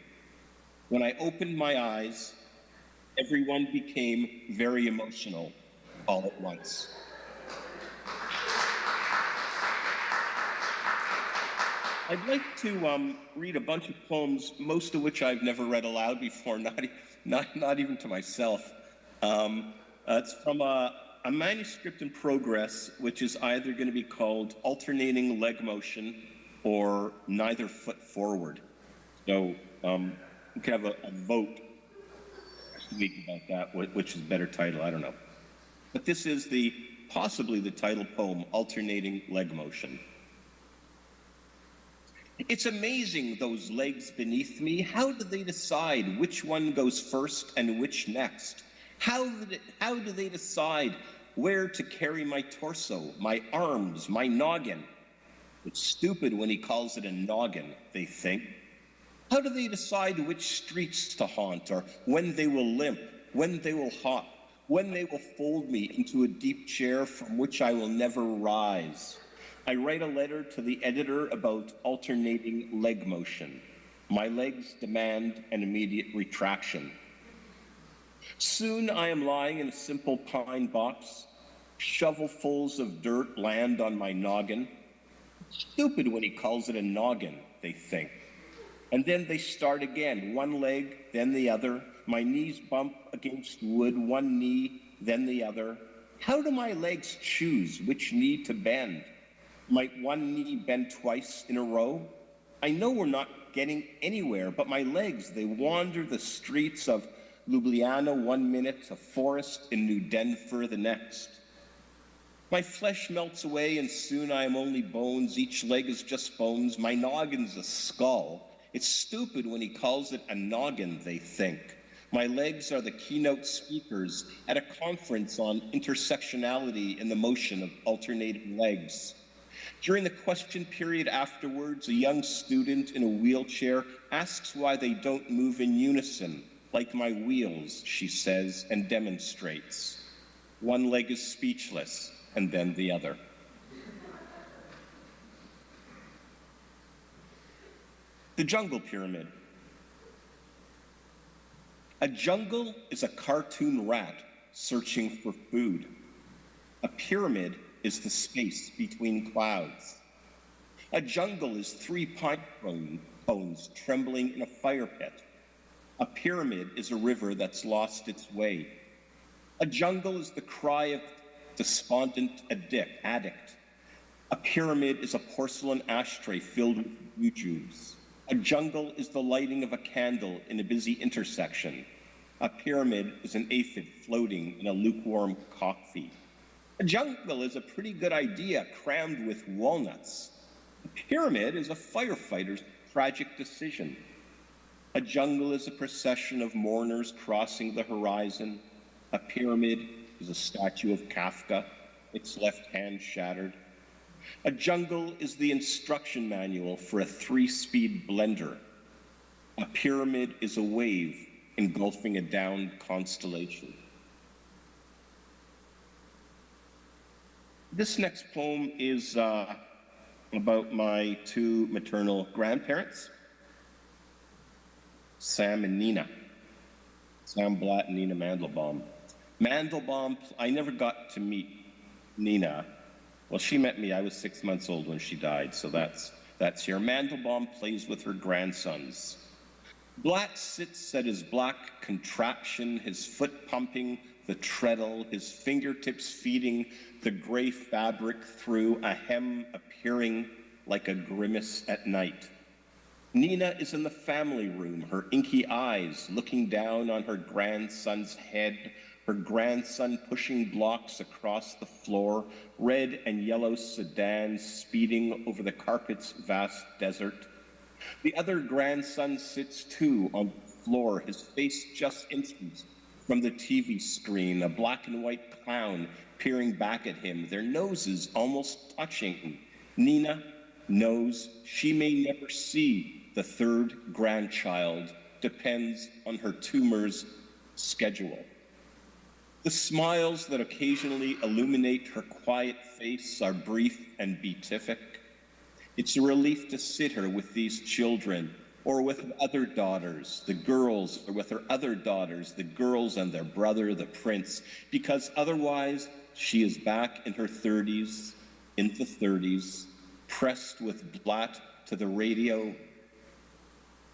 When I opened my eyes, everyone became very emotional all at once. I'd like to read a bunch of poems, most of which I've never read aloud before, not even to myself. It's from a manuscript in progress, which is either going to be called Alternating Leg Motion or Neither Foot Forward. So we could have a vote next week about that, which is a better title, I don't know. But this is possibly the title poem, Alternating Leg Motion. It's amazing, those legs beneath me. How do they decide which one goes first and which next? How do they decide where to carry my torso, my arms, my noggin? It's stupid when he calls it a noggin, they think. How do they decide which streets to haunt, or when they will limp, when they will hop, when they will fold me into a deep chair from which I will never rise? I write a letter to the editor about alternating leg motion. My legs demand an immediate retraction. Soon I am lying in a simple pine box. Shovelfuls of dirt land on my noggin. Stupid when he calls it a noggin, they think. And then they start again, one leg, then the other. My knees bump against wood, one knee, then the other. How do my legs choose which knee to bend? Might one knee bend twice in a row? I know we're not getting anywhere, but my legs, they wander the streets of Ljubljana 1 minute, a forest in New Denver the next. My flesh melts away and soon I am only bones. Each leg is just bones. My noggin's a skull. It's stupid when he calls it a noggin, they think. My legs are the keynote speakers at a conference on intersectionality in the motion of alternating legs. During the question period afterwards, a young student in a wheelchair asks why they don't move in unison, like my wheels, she says, and demonstrates. One leg is speechless, and then the other. The Jungle Pyramid. A jungle is a cartoon rat searching for food. A pyramid is the space between clouds. A jungle is 3 pine cones trembling in a fire pit. A pyramid is a river that's lost its way. A jungle is the cry of despondent addict. A pyramid is a porcelain ashtray filled with jujubes. A jungle is the lighting of a candle in a busy intersection. A pyramid is an aphid floating in a lukewarm cockfee. A jungle is a pretty good idea crammed with walnuts. A pyramid is a firefighter's tragic decision. A jungle is a procession of mourners crossing the horizon. A pyramid is a statue of Kafka, its left hand shattered. A jungle is the instruction manual for a 3-speed blender. A pyramid is a wave engulfing a downed constellation. This next poem is about my 2 maternal grandparents, Sam and Nina, Sam Blatt and Nina Mandelbaum. Mandelbaum, I never got to meet Nina. Well, she met me. I was 6 months old when she died, so that's here. Mandelbaum plays with her grandsons. Blatt sits at his black contraption, his foot pumping the treadle, his fingertips feeding the gray fabric through a hem appearing like a grimace at night. Nina is in the family room, her inky eyes looking down on her grandson's head, her grandson pushing blocks across the floor, red and yellow sedans speeding over the carpet's vast desert. The other grandson sits too on the floor, his face just inches from the TV screen, a black and white clown peering back at him, their noses almost touching. Nina knows she may never see the third grandchild, depends on her tumor's schedule. The smiles that occasionally illuminate her quiet face are brief and beatific. It's a relief to sit her with these children, or with other daughters, the girls, or with her other daughters, the girls and their brother, the prince, because otherwise she is back in her 30s, in the 30s, pressed with Blatt to the radio,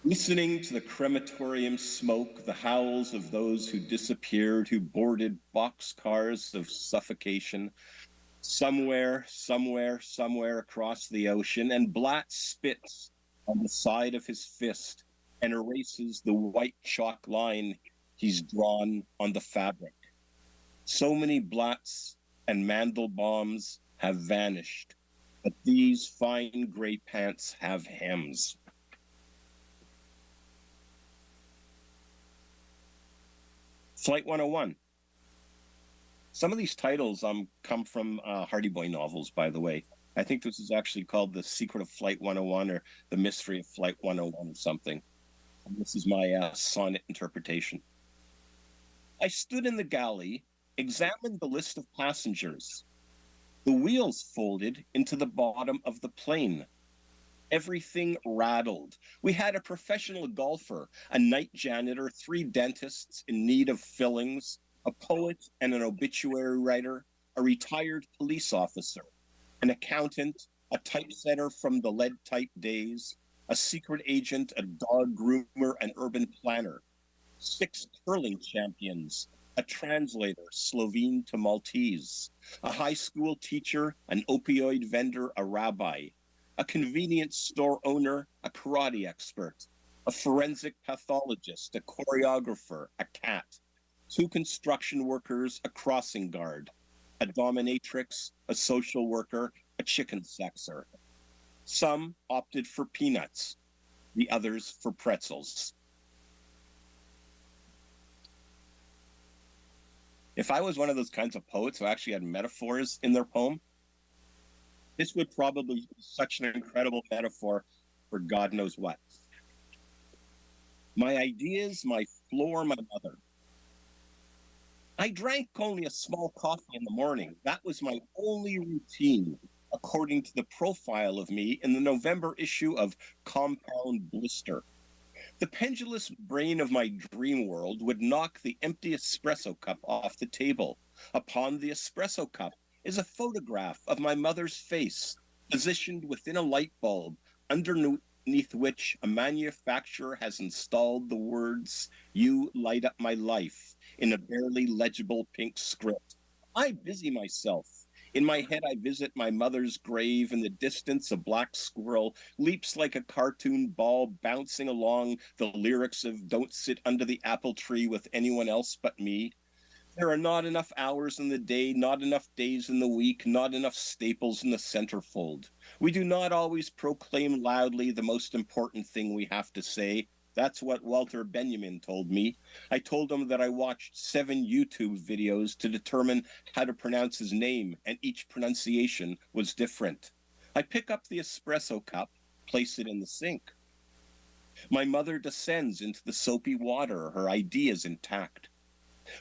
listening to the crematorium smoke, the howls of those who disappeared, who boarded boxcars of suffocation, somewhere across the ocean, and Blatt spits on the side of his fist and erases the white chalk line he's drawn on the fabric. So many Blatts and Mandelbaums have vanished, but these fine gray pants have hems. Flight 101. Some of these titles come from Hardy Boy novels, by the way. I think this is actually called The Secret of Flight 101 or The Mystery of Flight 101 or something. And this is my sonnet interpretation. I stood in the galley, examined the list of passengers. The wheels folded into the bottom of the plane. Everything rattled. We had a professional golfer, a night janitor, 3 dentists in need of fillings, a poet and an obituary writer, a retired police officer, an accountant, a typesetter from the lead type days, a secret agent, a dog groomer, an urban planner, 6 curling champions, a translator, Slovene to Maltese, a high school teacher, an opioid vendor, a rabbi, a convenience store owner, a karate expert, a forensic pathologist, a choreographer, a cat, 2 construction workers, a crossing guard, a dominatrix, a social worker, a chicken sexer. Some opted for peanuts, the others for pretzels. If I was one of those kinds of poets who actually had metaphors in their poem, this would probably be such an incredible metaphor for God knows what. My ideas, my floor, my mother. I drank only a small coffee in the morning. That was my only routine, according to the profile of me in the November issue of Compound Blister. The pendulous brain of my dream world would knock the empty espresso cup off the table. Upon the espresso cup is a photograph of my mother's face, positioned within a light bulb, underneath which a manufacturer has installed the words, "You light up my life," in a barely legible pink script. I busy myself. In my head, I visit my mother's grave. In the distance, a black squirrel leaps like a cartoon ball, bouncing along the lyrics of "Don't sit under the apple tree with anyone else but me." There are not enough hours in the day, not enough days in the week, not enough staples in the centerfold. We do not always proclaim loudly the most important thing we have to say. That's what Walter Benjamin told me. I told him that I watched 7 YouTube videos to determine how to pronounce his name, and each pronunciation was different. I pick up the espresso cup, place it in the sink. My mother descends into the soapy water, her ideas intact.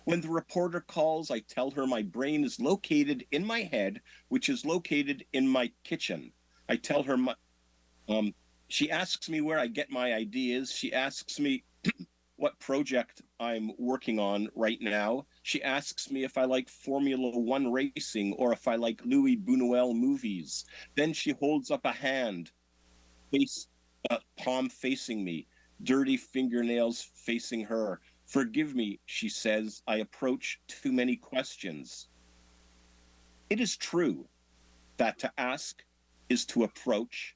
When the reporter calls, I tell her my brain is located in my head, which is located in my kitchen. I tell her she asks me where I get my ideas. She asks me what project I'm working on right now. She asks me if I like Formula One racing or if I like Louis Buñuel movies. Then she holds up a hand, palm facing me, dirty fingernails facing her. Forgive me, she says, I approach too many questions. It is true that to ask is to approach,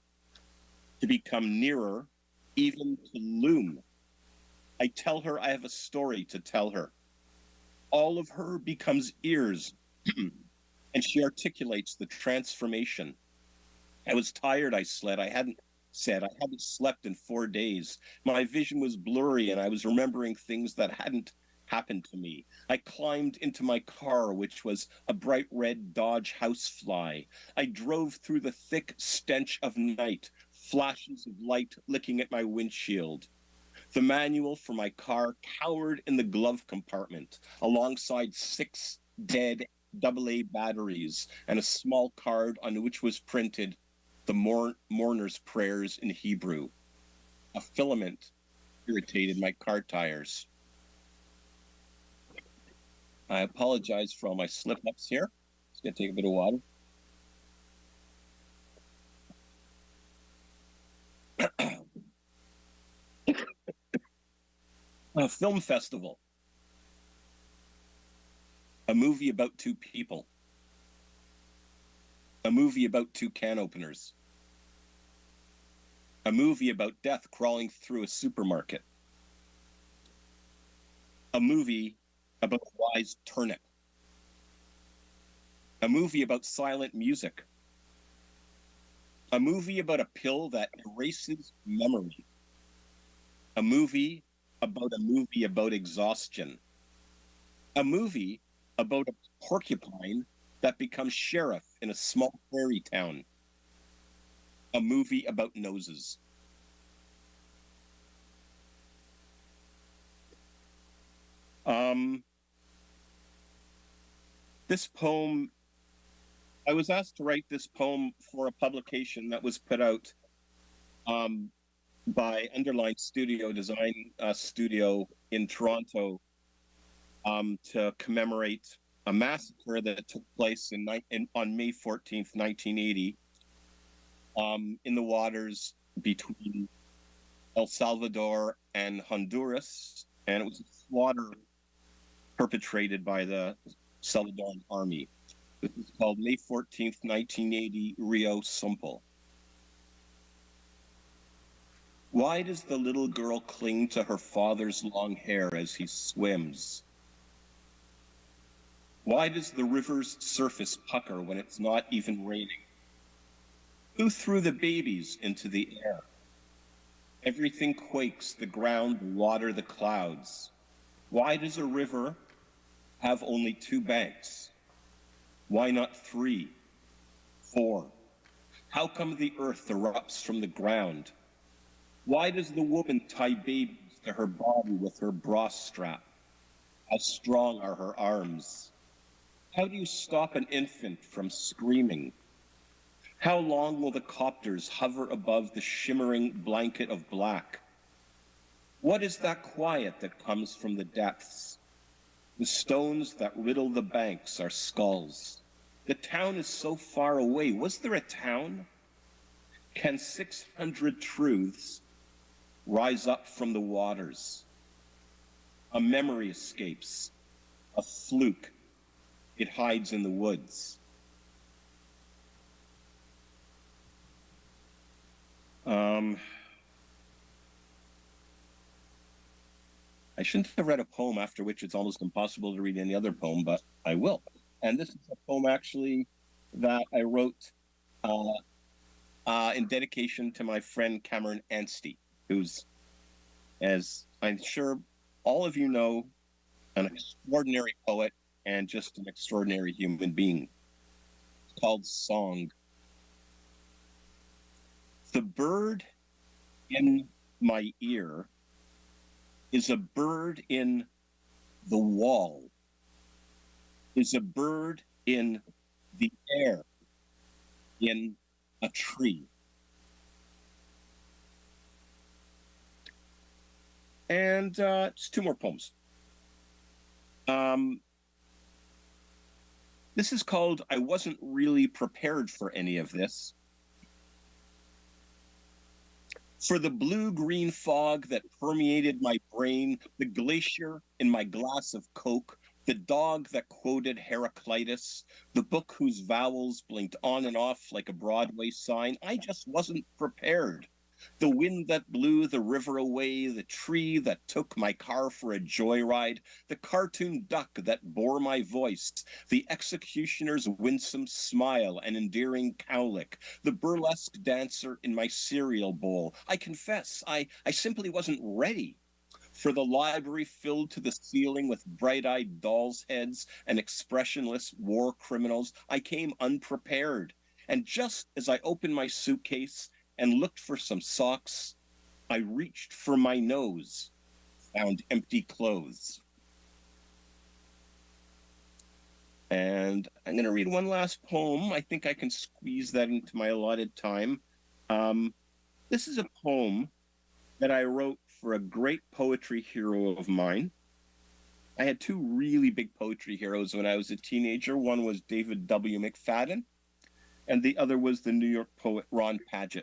to become nearer, even to loom. I tell her I have a story to tell her. All of her becomes ears, and she articulates the transformation. I was tired, I said. I hadn't slept in 4 days. My vision was blurry, and I was remembering things that hadn't happened to me. I climbed into my car, which was a bright red Dodge housefly. I drove through the thick stench of night, flashes of light licking at my windshield. The manual for my car cowered in the glove compartment alongside 6 dead AA batteries and a small card on which was printed the mourner's prayers in Hebrew. A filament irritated my car tires. I apologize for all my slip-ups here. Just gonna take a bit of water. A film festival. A movie about 2 people. A movie about 2 can openers. A movie about death crawling through a supermarket. A movie about a wise turnip. A movie about silent music. A movie about a pill that erases memory. A movie about exhaustion. A movie about a porcupine that becomes sheriff in a small prairie town. A movie about noses. This poem, I was asked to write this poem for a publication that was put out by Underline Studio Design Studio in Toronto to commemorate a massacre that took place on May 14th, 1980, in the waters between El Salvador and Honduras, and it was a slaughter perpetrated by the Salvadoran army. This is called May 14th, 1980, Rio Sumpel. Why does the little girl cling to her father's long hair as he swims? Why does the river's surface pucker when it's not even raining? Who threw the babies into the air? Everything quakes, the ground, the water, the clouds. Why does a river have only 2 banks? Why not 3, 4? How come the earth erupts from the ground? Why does the woman tie babies to her body with her bra strap? How strong are her arms? How do you stop an infant from screaming? How long will the copters hover above the shimmering blanket of black? What is that quiet that comes from the depths? The stones that riddle the banks are skulls. The town is so far away. Was there a town? Can 600 truths rise up from the waters? A memory escapes, a fluke. It hides in the woods. I shouldn't have read a poem after which it's almost impossible to read any other poem, but I will. And this is a poem actually that I wrote in dedication to my friend Cameron Anstey, who's, as I'm sure all of you know, an extraordinary poet and just an extraordinary human being. It's called Song. The bird in my ear is a bird in the wall, is a bird in the air, in a tree. And just 2 more poems. This is called I Wasn't Really Prepared for Any of This. For the blue-green fog that permeated my brain, the glacier in my glass of Coke, the dog that quoted Heraclitus, the book whose vowels blinked on and off like a Broadway sign, I just wasn't prepared. The wind that blew the river away, the tree that took my car for a joyride, the cartoon duck that bore my voice, the executioner's winsome smile and endearing cowlick, the burlesque dancer in my cereal bowl. I confess, I simply wasn't ready. For the library filled to the ceiling with bright-eyed dolls' heads and expressionless war criminals, I came unprepared. And just as I opened my suitcase and looked for some socks, I reached for my nose, found empty clothes. And I'm going to read one last poem. I think I can squeeze that into my allotted time. This is a poem that I wrote for a great poetry hero of mine. I had two really big poetry heroes when I was a teenager. One was David W. McFadden, and the other was the New York poet Ron Padgett.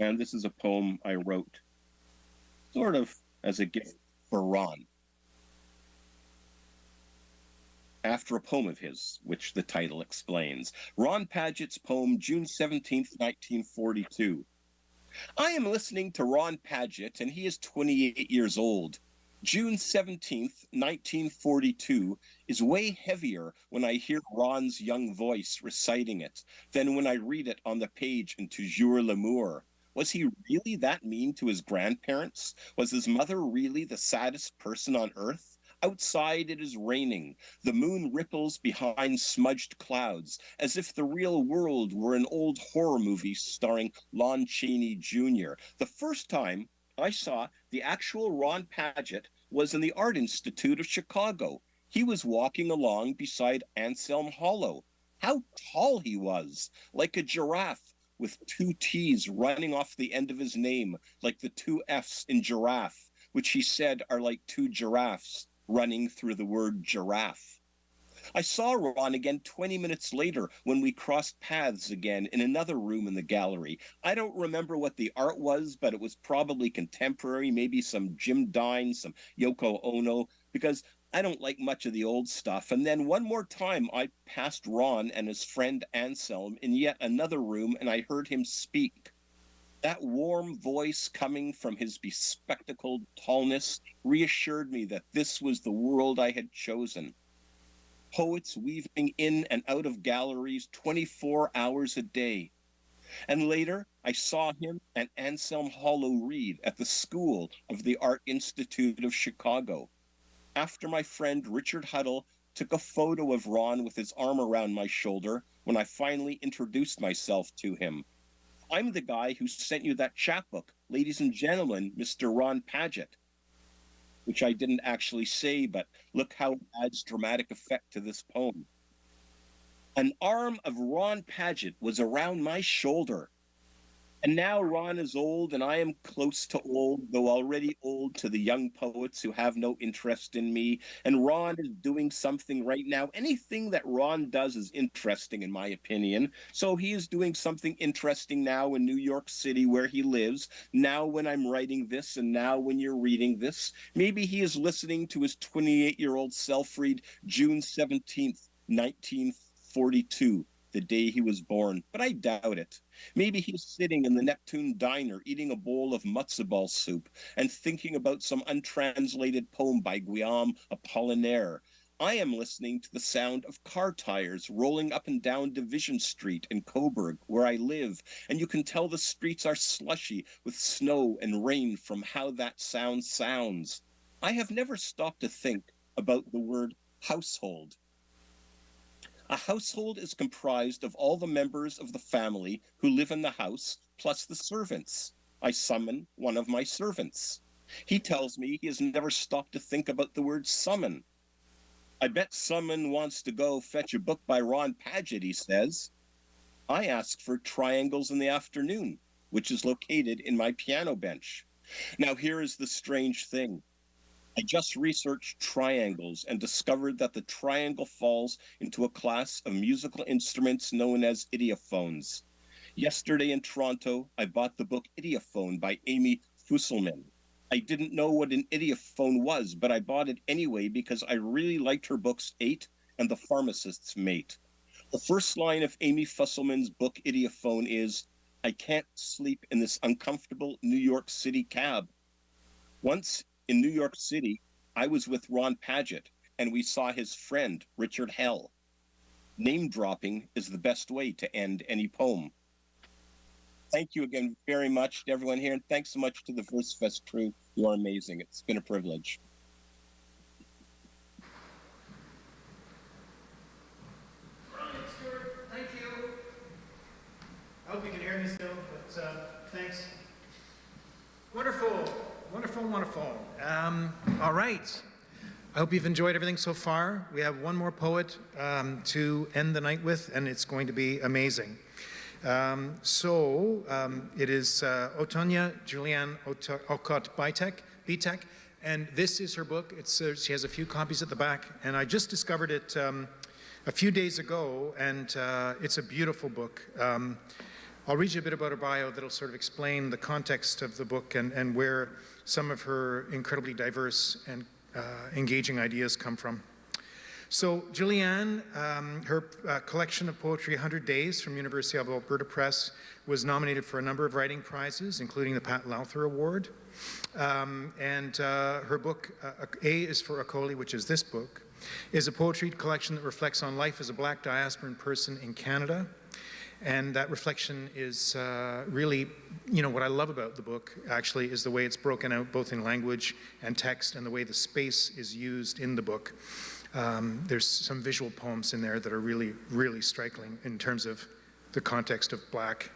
And this is a poem I wrote sort of as a gift for Ron, after a poem of his, which the title explains. Ron Padgett's poem, June 17th, 1942. I am listening to Ron Padgett, and he is 28 years old. June 17th, 1942 is way heavier when I hear Ron's young voice reciting it than when I read it on the page in Toujours l'amour. Was he really that mean to his grandparents? Was his mother really the saddest person on earth? Outside it is raining. The moon ripples behind smudged clouds, as if the real world were an old horror movie starring Lon Chaney Jr. The first time I saw the actual Ron Padgett was in the Art Institute of Chicago. He was walking along beside Anselm Hollow. How tall he was, like a giraffe, with two T's running off the end of his name, like the two F's in giraffe, which he said are like two giraffes running through the word giraffe. I saw Ron again 20 minutes later when we crossed paths again in another room in the gallery. I don't remember what the art was, but it was probably contemporary, maybe some Jim Dine, some Yoko Ono, because I don't like much of the old stuff. And then one more time, I passed Ron and his friend Anselm in yet another room, and I heard him speak. That warm voice coming from his bespectacled tallness reassured me that this was the world I had chosen. Poets weaving in and out of galleries 24 hours a day. And later, I saw him and Anselm Hollow read at the School of the Art Institute of Chicago. After my friend Richard Huddle took a photo of Ron with his arm around my shoulder when I finally introduced myself to him. I'm the guy who sent you that chapbook, ladies and gentlemen, Mr. Ron Padgett, which I didn't actually say, but look how it adds dramatic effect to this poem. An arm of Ron Padgett was around my shoulder. And now Ron is old, and I am close to old, though already old to the young poets who have no interest in me. And Ron is doing something right now. Anything that Ron does is interesting, in my opinion. So he is doing something interesting now in New York City, where he lives. Now when I'm writing this, and now when you're reading this, maybe he is listening to his 28-year-old self read June 17th, 1942. The day he was born, but I doubt it. Maybe he's sitting in the Neptune diner eating a bowl of matzo ball soup and thinking about some untranslated poem by Guillaume Apollinaire. I am listening to the sound of car tires rolling up and down Division Street in Coburg, where I live, and you can tell the streets are slushy with snow and rain from how that sound sounds. I have never stopped to think about the word household. A household is comprised of all the members of the family who live in the house, plus the servants. I summon one of my servants. He tells me he has never stopped to think about the word summon. I bet someone wants to go fetch a book by Ron Padgett, he says. I ask for Triangles in the Afternoon, which is located in my piano bench. Now here is the strange thing. I just researched triangles and discovered that the triangle falls into a class of musical instruments known as idiophones. Yesterday in Toronto, I bought the book Idiophone by Amy Fusselman. I didn't know what an idiophone was, but I bought it anyway because I really liked her books 8 and The Pharmacist's Mate. The first line of Amy Fusselman's book Idiophone is, "I can't sleep in this uncomfortable New York City cab." Once in New York City, I was with Ron Padgett, and we saw his friend, Richard Hell. Name dropping is the best way to end any poem. Thank you again very much to everyone here, and thanks so much to the Versefest crew. You are amazing. It's been a privilege. Brilliant, Stuart. Thank you. I hope you can hear me still, but thanks. Wonderful, wonderful, wonderful. All right. I hope you've enjoyed everything so far. We have one more poet to end the night with, and it's going to be amazing. It is Otonia Julianne Okot Bitek, and this is her book. She has a few copies at the back, and I just discovered it a few days ago, and it's a beautiful book. I'll read you a bit about her bio that'll sort of explain the context of the book and where some of her incredibly diverse and engaging ideas come from. So Julianne, her collection of poetry, 100 Days, from University of Alberta Press, was nominated for a number of writing prizes, including the Pat Lowther Award. Her book, A is for Akoli, which is this book, is a poetry collection that reflects on life as a Black diasporan person in Canada. And that reflection is really, what I love about the book, actually, is the way it's broken out both in language and text and the way the space is used in the book. There's some visual poems in there that are really, really striking in terms of the context of Black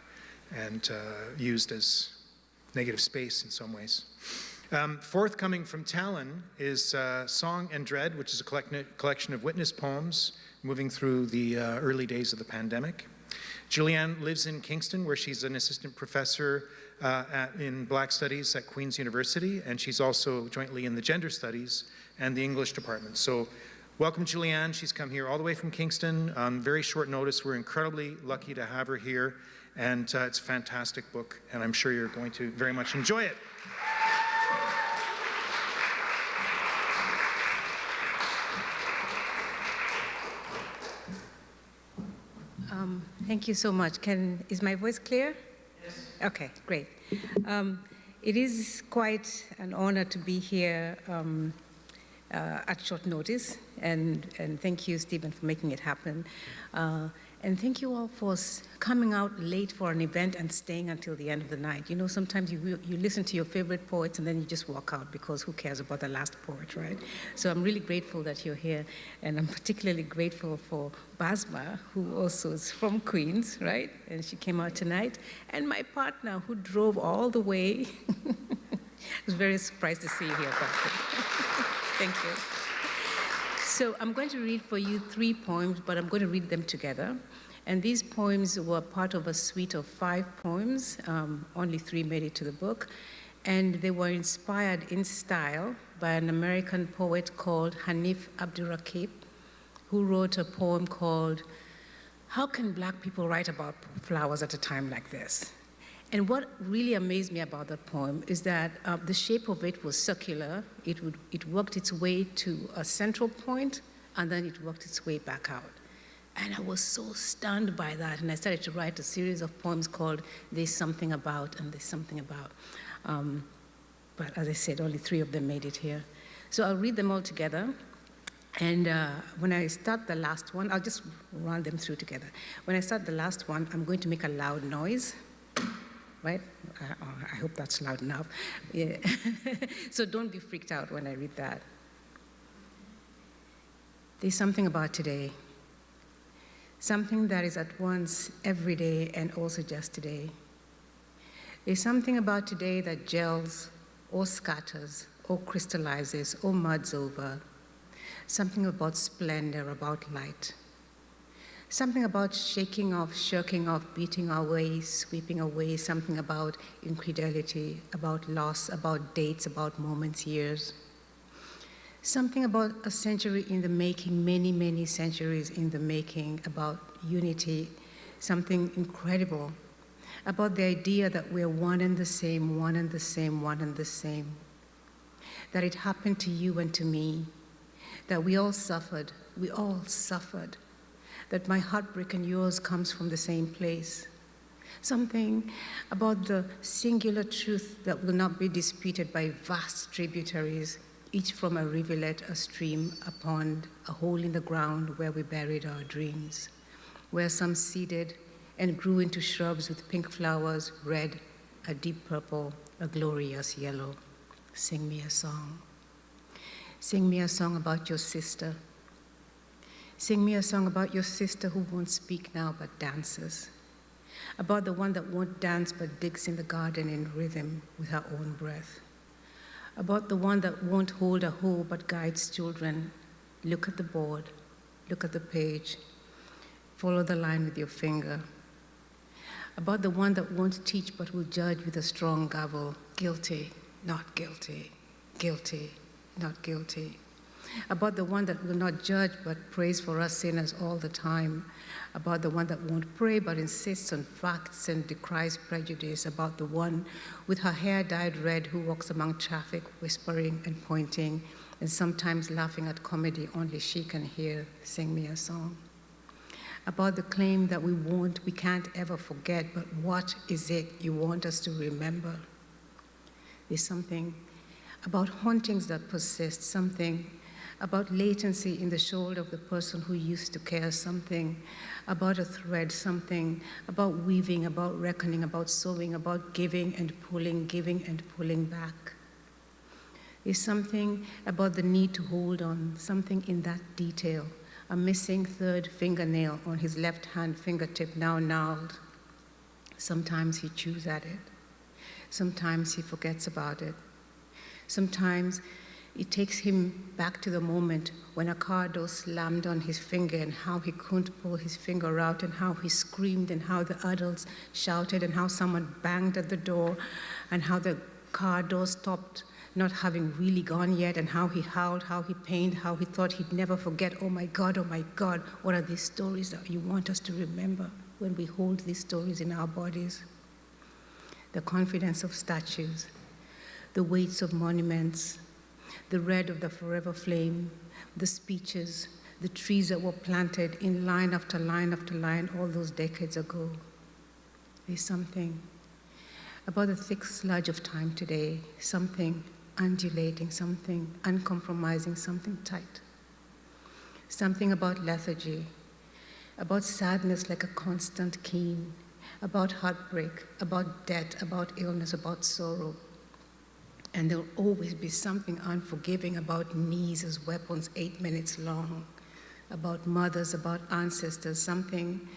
and used as negative space in some ways. Forthcoming from Talon is Song and Dread, which is a collection of witness poems moving through the early days of the pandemic. Julianne lives in Kingston, where she's an assistant professor in Black Studies at Queen's University, and she's also jointly in the Gender Studies and the English department. So welcome, Julianne. She's come here all the way from Kingston on very short notice. We're incredibly lucky to have her here, and it's a fantastic book, and I'm sure you're going to very much enjoy it. Thank you so much. Is my voice clear? Yes. Okay, great. It is quite an honor to be here at short notice, and thank you, Stephen, for making it happen. And thank you all for coming out late for an event and staying until the end of the night. Sometimes you listen to your favorite poets and then you just walk out because who cares about the last poet, right? So I'm really grateful that you're here, and I'm particularly grateful for Basma, who also is from Queens, right? And she came out tonight. And my partner, who drove all the way. I was very surprised to see you here, Patrick. Thank you. So I'm going to read for you 3 poems, but I'm going to read them together. And these poems were part of a suite of 5 poems. Only 3 made it to the book. And they were inspired in style by an American poet called Hanif Abdurraqib, who wrote a poem called, "How Can Black People Write About Flowers at a Time Like This?" And what really amazed me about that poem is that the shape of it was circular. It worked its way to a central point, and then it worked its way back out. And I was so stunned by that, and I started to write a series of poems called There's Something About and There's Something About. But as I said, only 3 of them made it here. So I'll read them all together. And when I start the last one, I'll just run them through together. When I start the last one, I'm going to make a loud noise. Right? I hope that's loud enough. Yeah. So don't be freaked out when I read that. There's something about today. Something that is at once every day and also just today. There's something about today that gels or scatters or crystallizes or muds over. Something about splendor, about light. Something about shaking off, shirking off, beating our way, sweeping away, something about infidelity, about loss, about dates, about moments, years. Something about a century in the making, many, many centuries in the making, about unity, something incredible, about the idea that we're one and the same, one and the same, one and the same. That it happened to you and to me, that we all suffered, that my heartbreak and yours comes from the same place. Something about the singular truth that will not be disputed by vast tributaries, each from a rivulet, a stream, a pond, a hole in the ground where we buried our dreams, where some seeded and grew into shrubs with pink flowers, red, a deep purple, a glorious yellow. Sing me a song. Sing me a song about your sister. Sing me a song about your sister who won't speak now but dances, about the one that won't dance but digs in the garden in rhythm with her own breath, about the one that won't hold a hoe but guides children. Look at the board, look at the page, follow the line with your finger, about the one that won't teach but will judge with a strong gavel, guilty, not guilty, guilty, not guilty, about the one that will not judge but prays for us sinners all the time, about the one that won't pray but insists on facts and decries prejudice, about the one with her hair dyed red who walks among traffic whispering and pointing and sometimes laughing at comedy only she can hear. Sing me a song. About the claim that we can't ever forget, but what is it you want us to remember? There's something about hauntings that persist, something about latency in the shoulder of the person who used to care, something about a thread, something about weaving, about reckoning, about sewing, about giving and pulling back. There's something about the need to hold on, something in that detail, a missing third fingernail on his left hand fingertip now gnarled. Sometimes he chews at it. Sometimes he forgets about it. Sometimes it takes him back to the moment when a car door slammed on his finger and how he couldn't pull his finger out and how he screamed and how the adults shouted and how someone banged at the door and how the car door stopped, not having really gone yet, and how he howled, how he pained, how he thought he'd never forget. Oh my God, what are these stories that you want us to remember when we hold these stories in our bodies? The confidence of statues, the weights of monuments, the red of the forever flame, the speeches, the trees that were planted in line after line after line all those decades ago. There's something about the thick sludge of time today, something undulating, something uncompromising, something tight. Something about lethargy, about sadness like a constant keen, about heartbreak, about death, about illness, about sorrow. And there'll always be something unforgiving about knees as weapons 8 minutes long, about mothers, about ancestors, something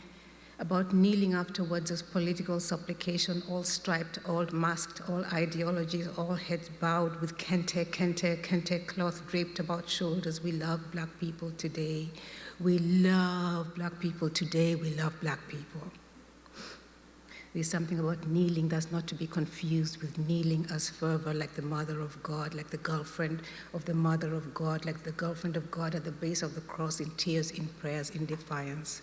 about kneeling afterwards as political supplication, all striped, all masked, all ideologies, all heads bowed with kente cloth draped about shoulders. We love Black people today. We love Black people today. We love Black people. There's something about kneeling that's not to be confused with kneeling as fervor, like the Mother of God, like the girlfriend of the Mother of God, like the girlfriend of God at the base of the cross in tears, in prayers, in defiance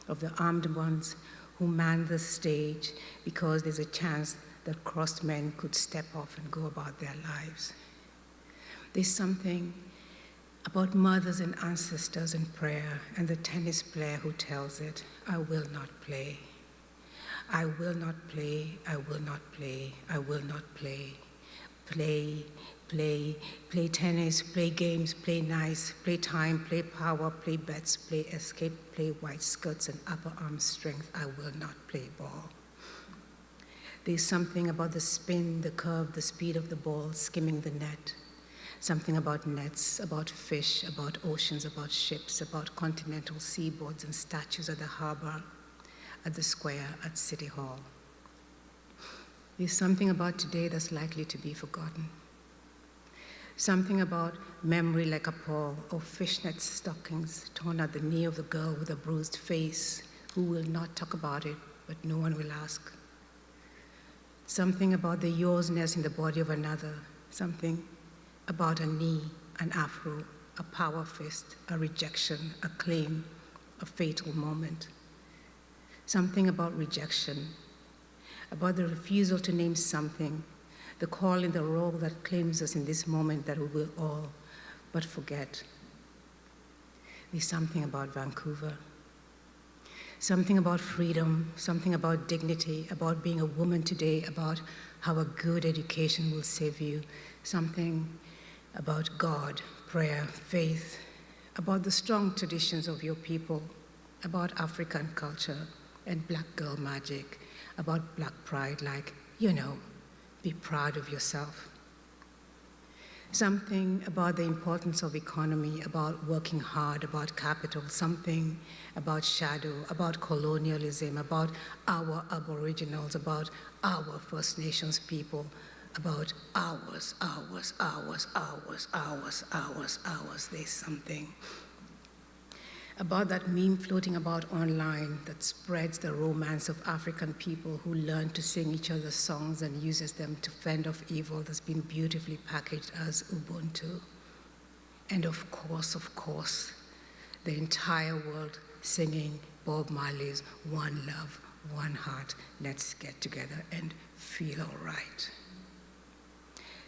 of the armed ones who man the stage because there's a chance that crossed men could step off and go about their lives. There's something about mothers and ancestors and prayer and the tennis player who tells it, I will not play. I will not play, I will not play, I will not play. Play, play, play tennis, play games, play nice, play time, play power, play bets, play escape, play white skirts and upper arm strength. I will not play ball. There's something about the spin, the curve, the speed of the ball skimming the net. Something about nets, about fish, about oceans, about ships, about continental seaboards and statues at the harbor, at the square, at City Hall. There's something about today that's likely to be forgotten. Something about memory like a pall, or fishnet stockings torn at the knee of the girl with a bruised face who will not talk about it, but no one will ask. Something about the yoursness in the body of another. Something about a knee, an afro, a power fist, a rejection, a claim, a fatal moment. Something about rejection, about the refusal to name something, the call in the role that claims us in this moment that we will all but forget. There's something about Vancouver, something about freedom, something about dignity, about being a woman today, about how a good education will save you, something about God, prayer, faith, about the strong traditions of your people, about African culture and black girl magic, about black pride, like, be proud of yourself. Something about the importance of economy, about working hard, about capital, something about shadow, about colonialism, about our aboriginals, about our First Nations people, about ours. There's something about that meme floating about online that spreads the romance of African people who learn to sing each other's songs and uses them to fend off evil that's been beautifully packaged as Ubuntu. And of course, the entire world singing Bob Marley's One Love, One Heart, let's get together and feel all right.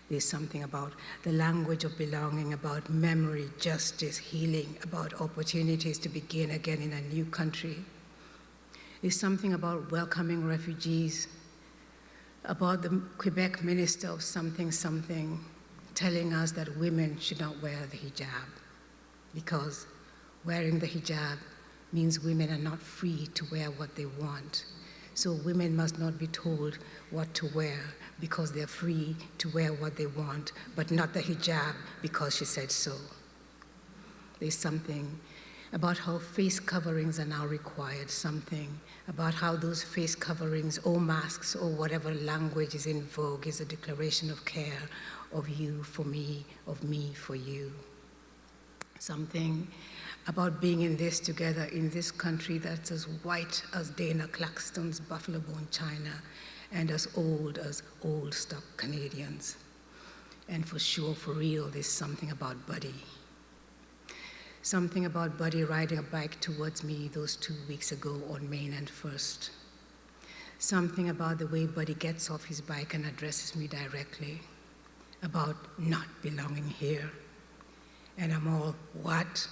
There's something about the language of belonging, about memory, justice, healing, about opportunities to begin again in a new country. There's something about welcoming refugees, about the Quebec Minister of something telling us that women should not wear the hijab, because wearing the hijab means women are not free to wear what they want. So women must not be told what to wear because they're free to wear what they want, but not the hijab because she said so. There's something about how face coverings are now required, something about how those face coverings or masks or whatever language is in vogue is a declaration of care, of you for me, of me for you. Something about being in this together in this country that's as white as Dana Claxton's buffalo bone china and as old stock Canadians. And for sure, for real, there's something about Buddy. Something about Buddy riding a bike towards me those 2 weeks ago on Main and First. Something about the way Buddy gets off his bike and addresses me directly, about not belonging here. And I'm all, what?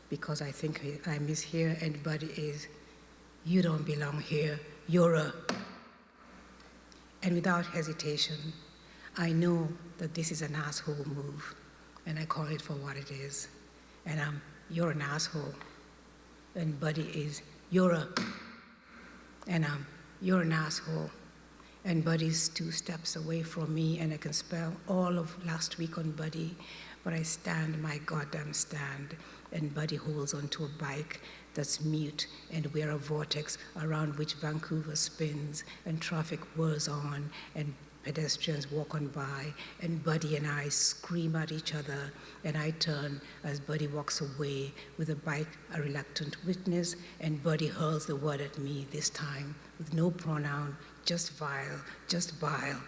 Because I think I miss here, and Buddy is, you don't belong here, you're a... And without hesitation, I know that this is an asshole move, and I call it for what it is. And you're an asshole, and Buddy is, you're a... And you're an asshole, and Buddy's 2 steps away from me, and I can spell all of last week on Buddy, but I stand my goddamn stand, and Buddy holds onto a bike that's mute, and we're a vortex around which Vancouver spins, and traffic whirs on, and pedestrians walk on by, and Buddy and I scream at each other, and I turn as Buddy walks away with the bike a reluctant witness, and Buddy hurls the word at me, this time with no pronoun, just vile, just vile.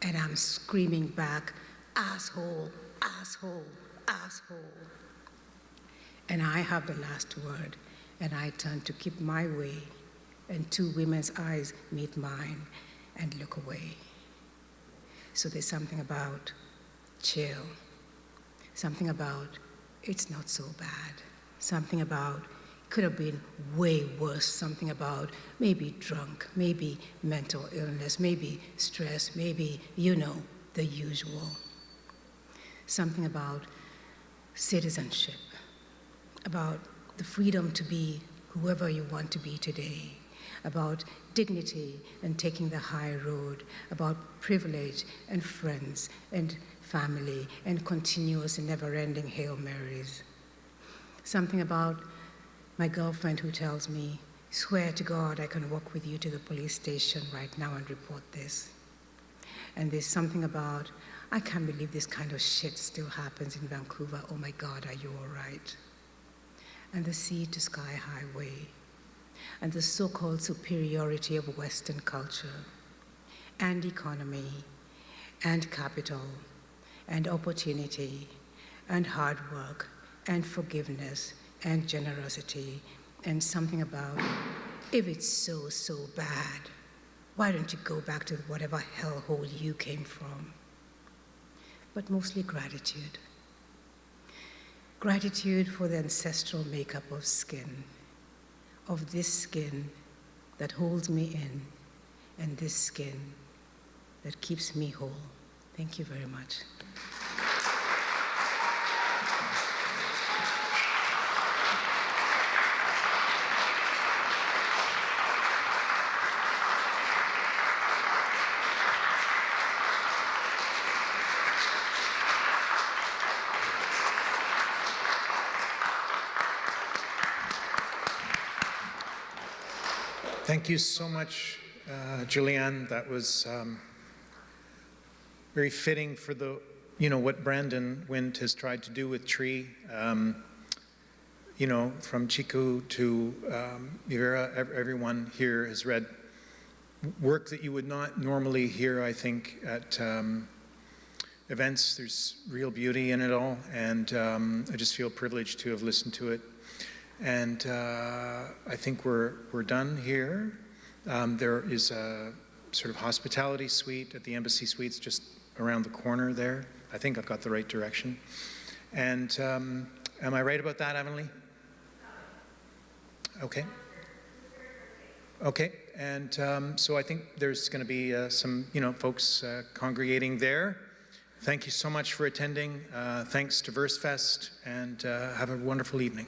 And I'm screaming back, asshole, asshole, asshole. And I have the last word, and I turn to keep my way, and 2 women's eyes meet mine and look away. So there's something about chill, something about it's not so bad, something about could have been way worse, something about maybe drunk, maybe mental illness, maybe stress, maybe, the usual. Something about citizenship, about the freedom to be whoever you want to be today, about dignity and taking the high road, about privilege and friends and family and continuous and never-ending Hail Marys. Something about my girlfriend who tells me, swear to God I can walk with you to the police station right now and report this. And there's something about, I can't believe this kind of shit still happens in Vancouver. Oh my God, are you all right? And the sea to sky highway, and the so-called superiority of Western culture, and economy, and capital, and opportunity and hard work and forgiveness and generosity and something about, if it's so bad, why don't you go back to whatever hellhole you came from? But mostly gratitude. Gratitude for the ancestral makeup of skin, of this skin that holds me in, and this skin that keeps me whole. Thank you very much. Thank you so much, Julianne. That was very fitting for the, what Brandon Wint has tried to do with Tree. From Chiku to Rivera, everyone here has read work that you would not normally hear, I think, at events. There's real beauty in it all, and I just feel privileged to have listened to it. And I think we're done here. There is a sort of hospitality suite at the Embassy Suites just around the corner there. I think I've got the right direction. And am I right about that, Avonlea? Okay. Okay, and so I think there's going to be some, folks congregating there. Thank you so much for attending. Thanks to Versefest, and have a wonderful evening.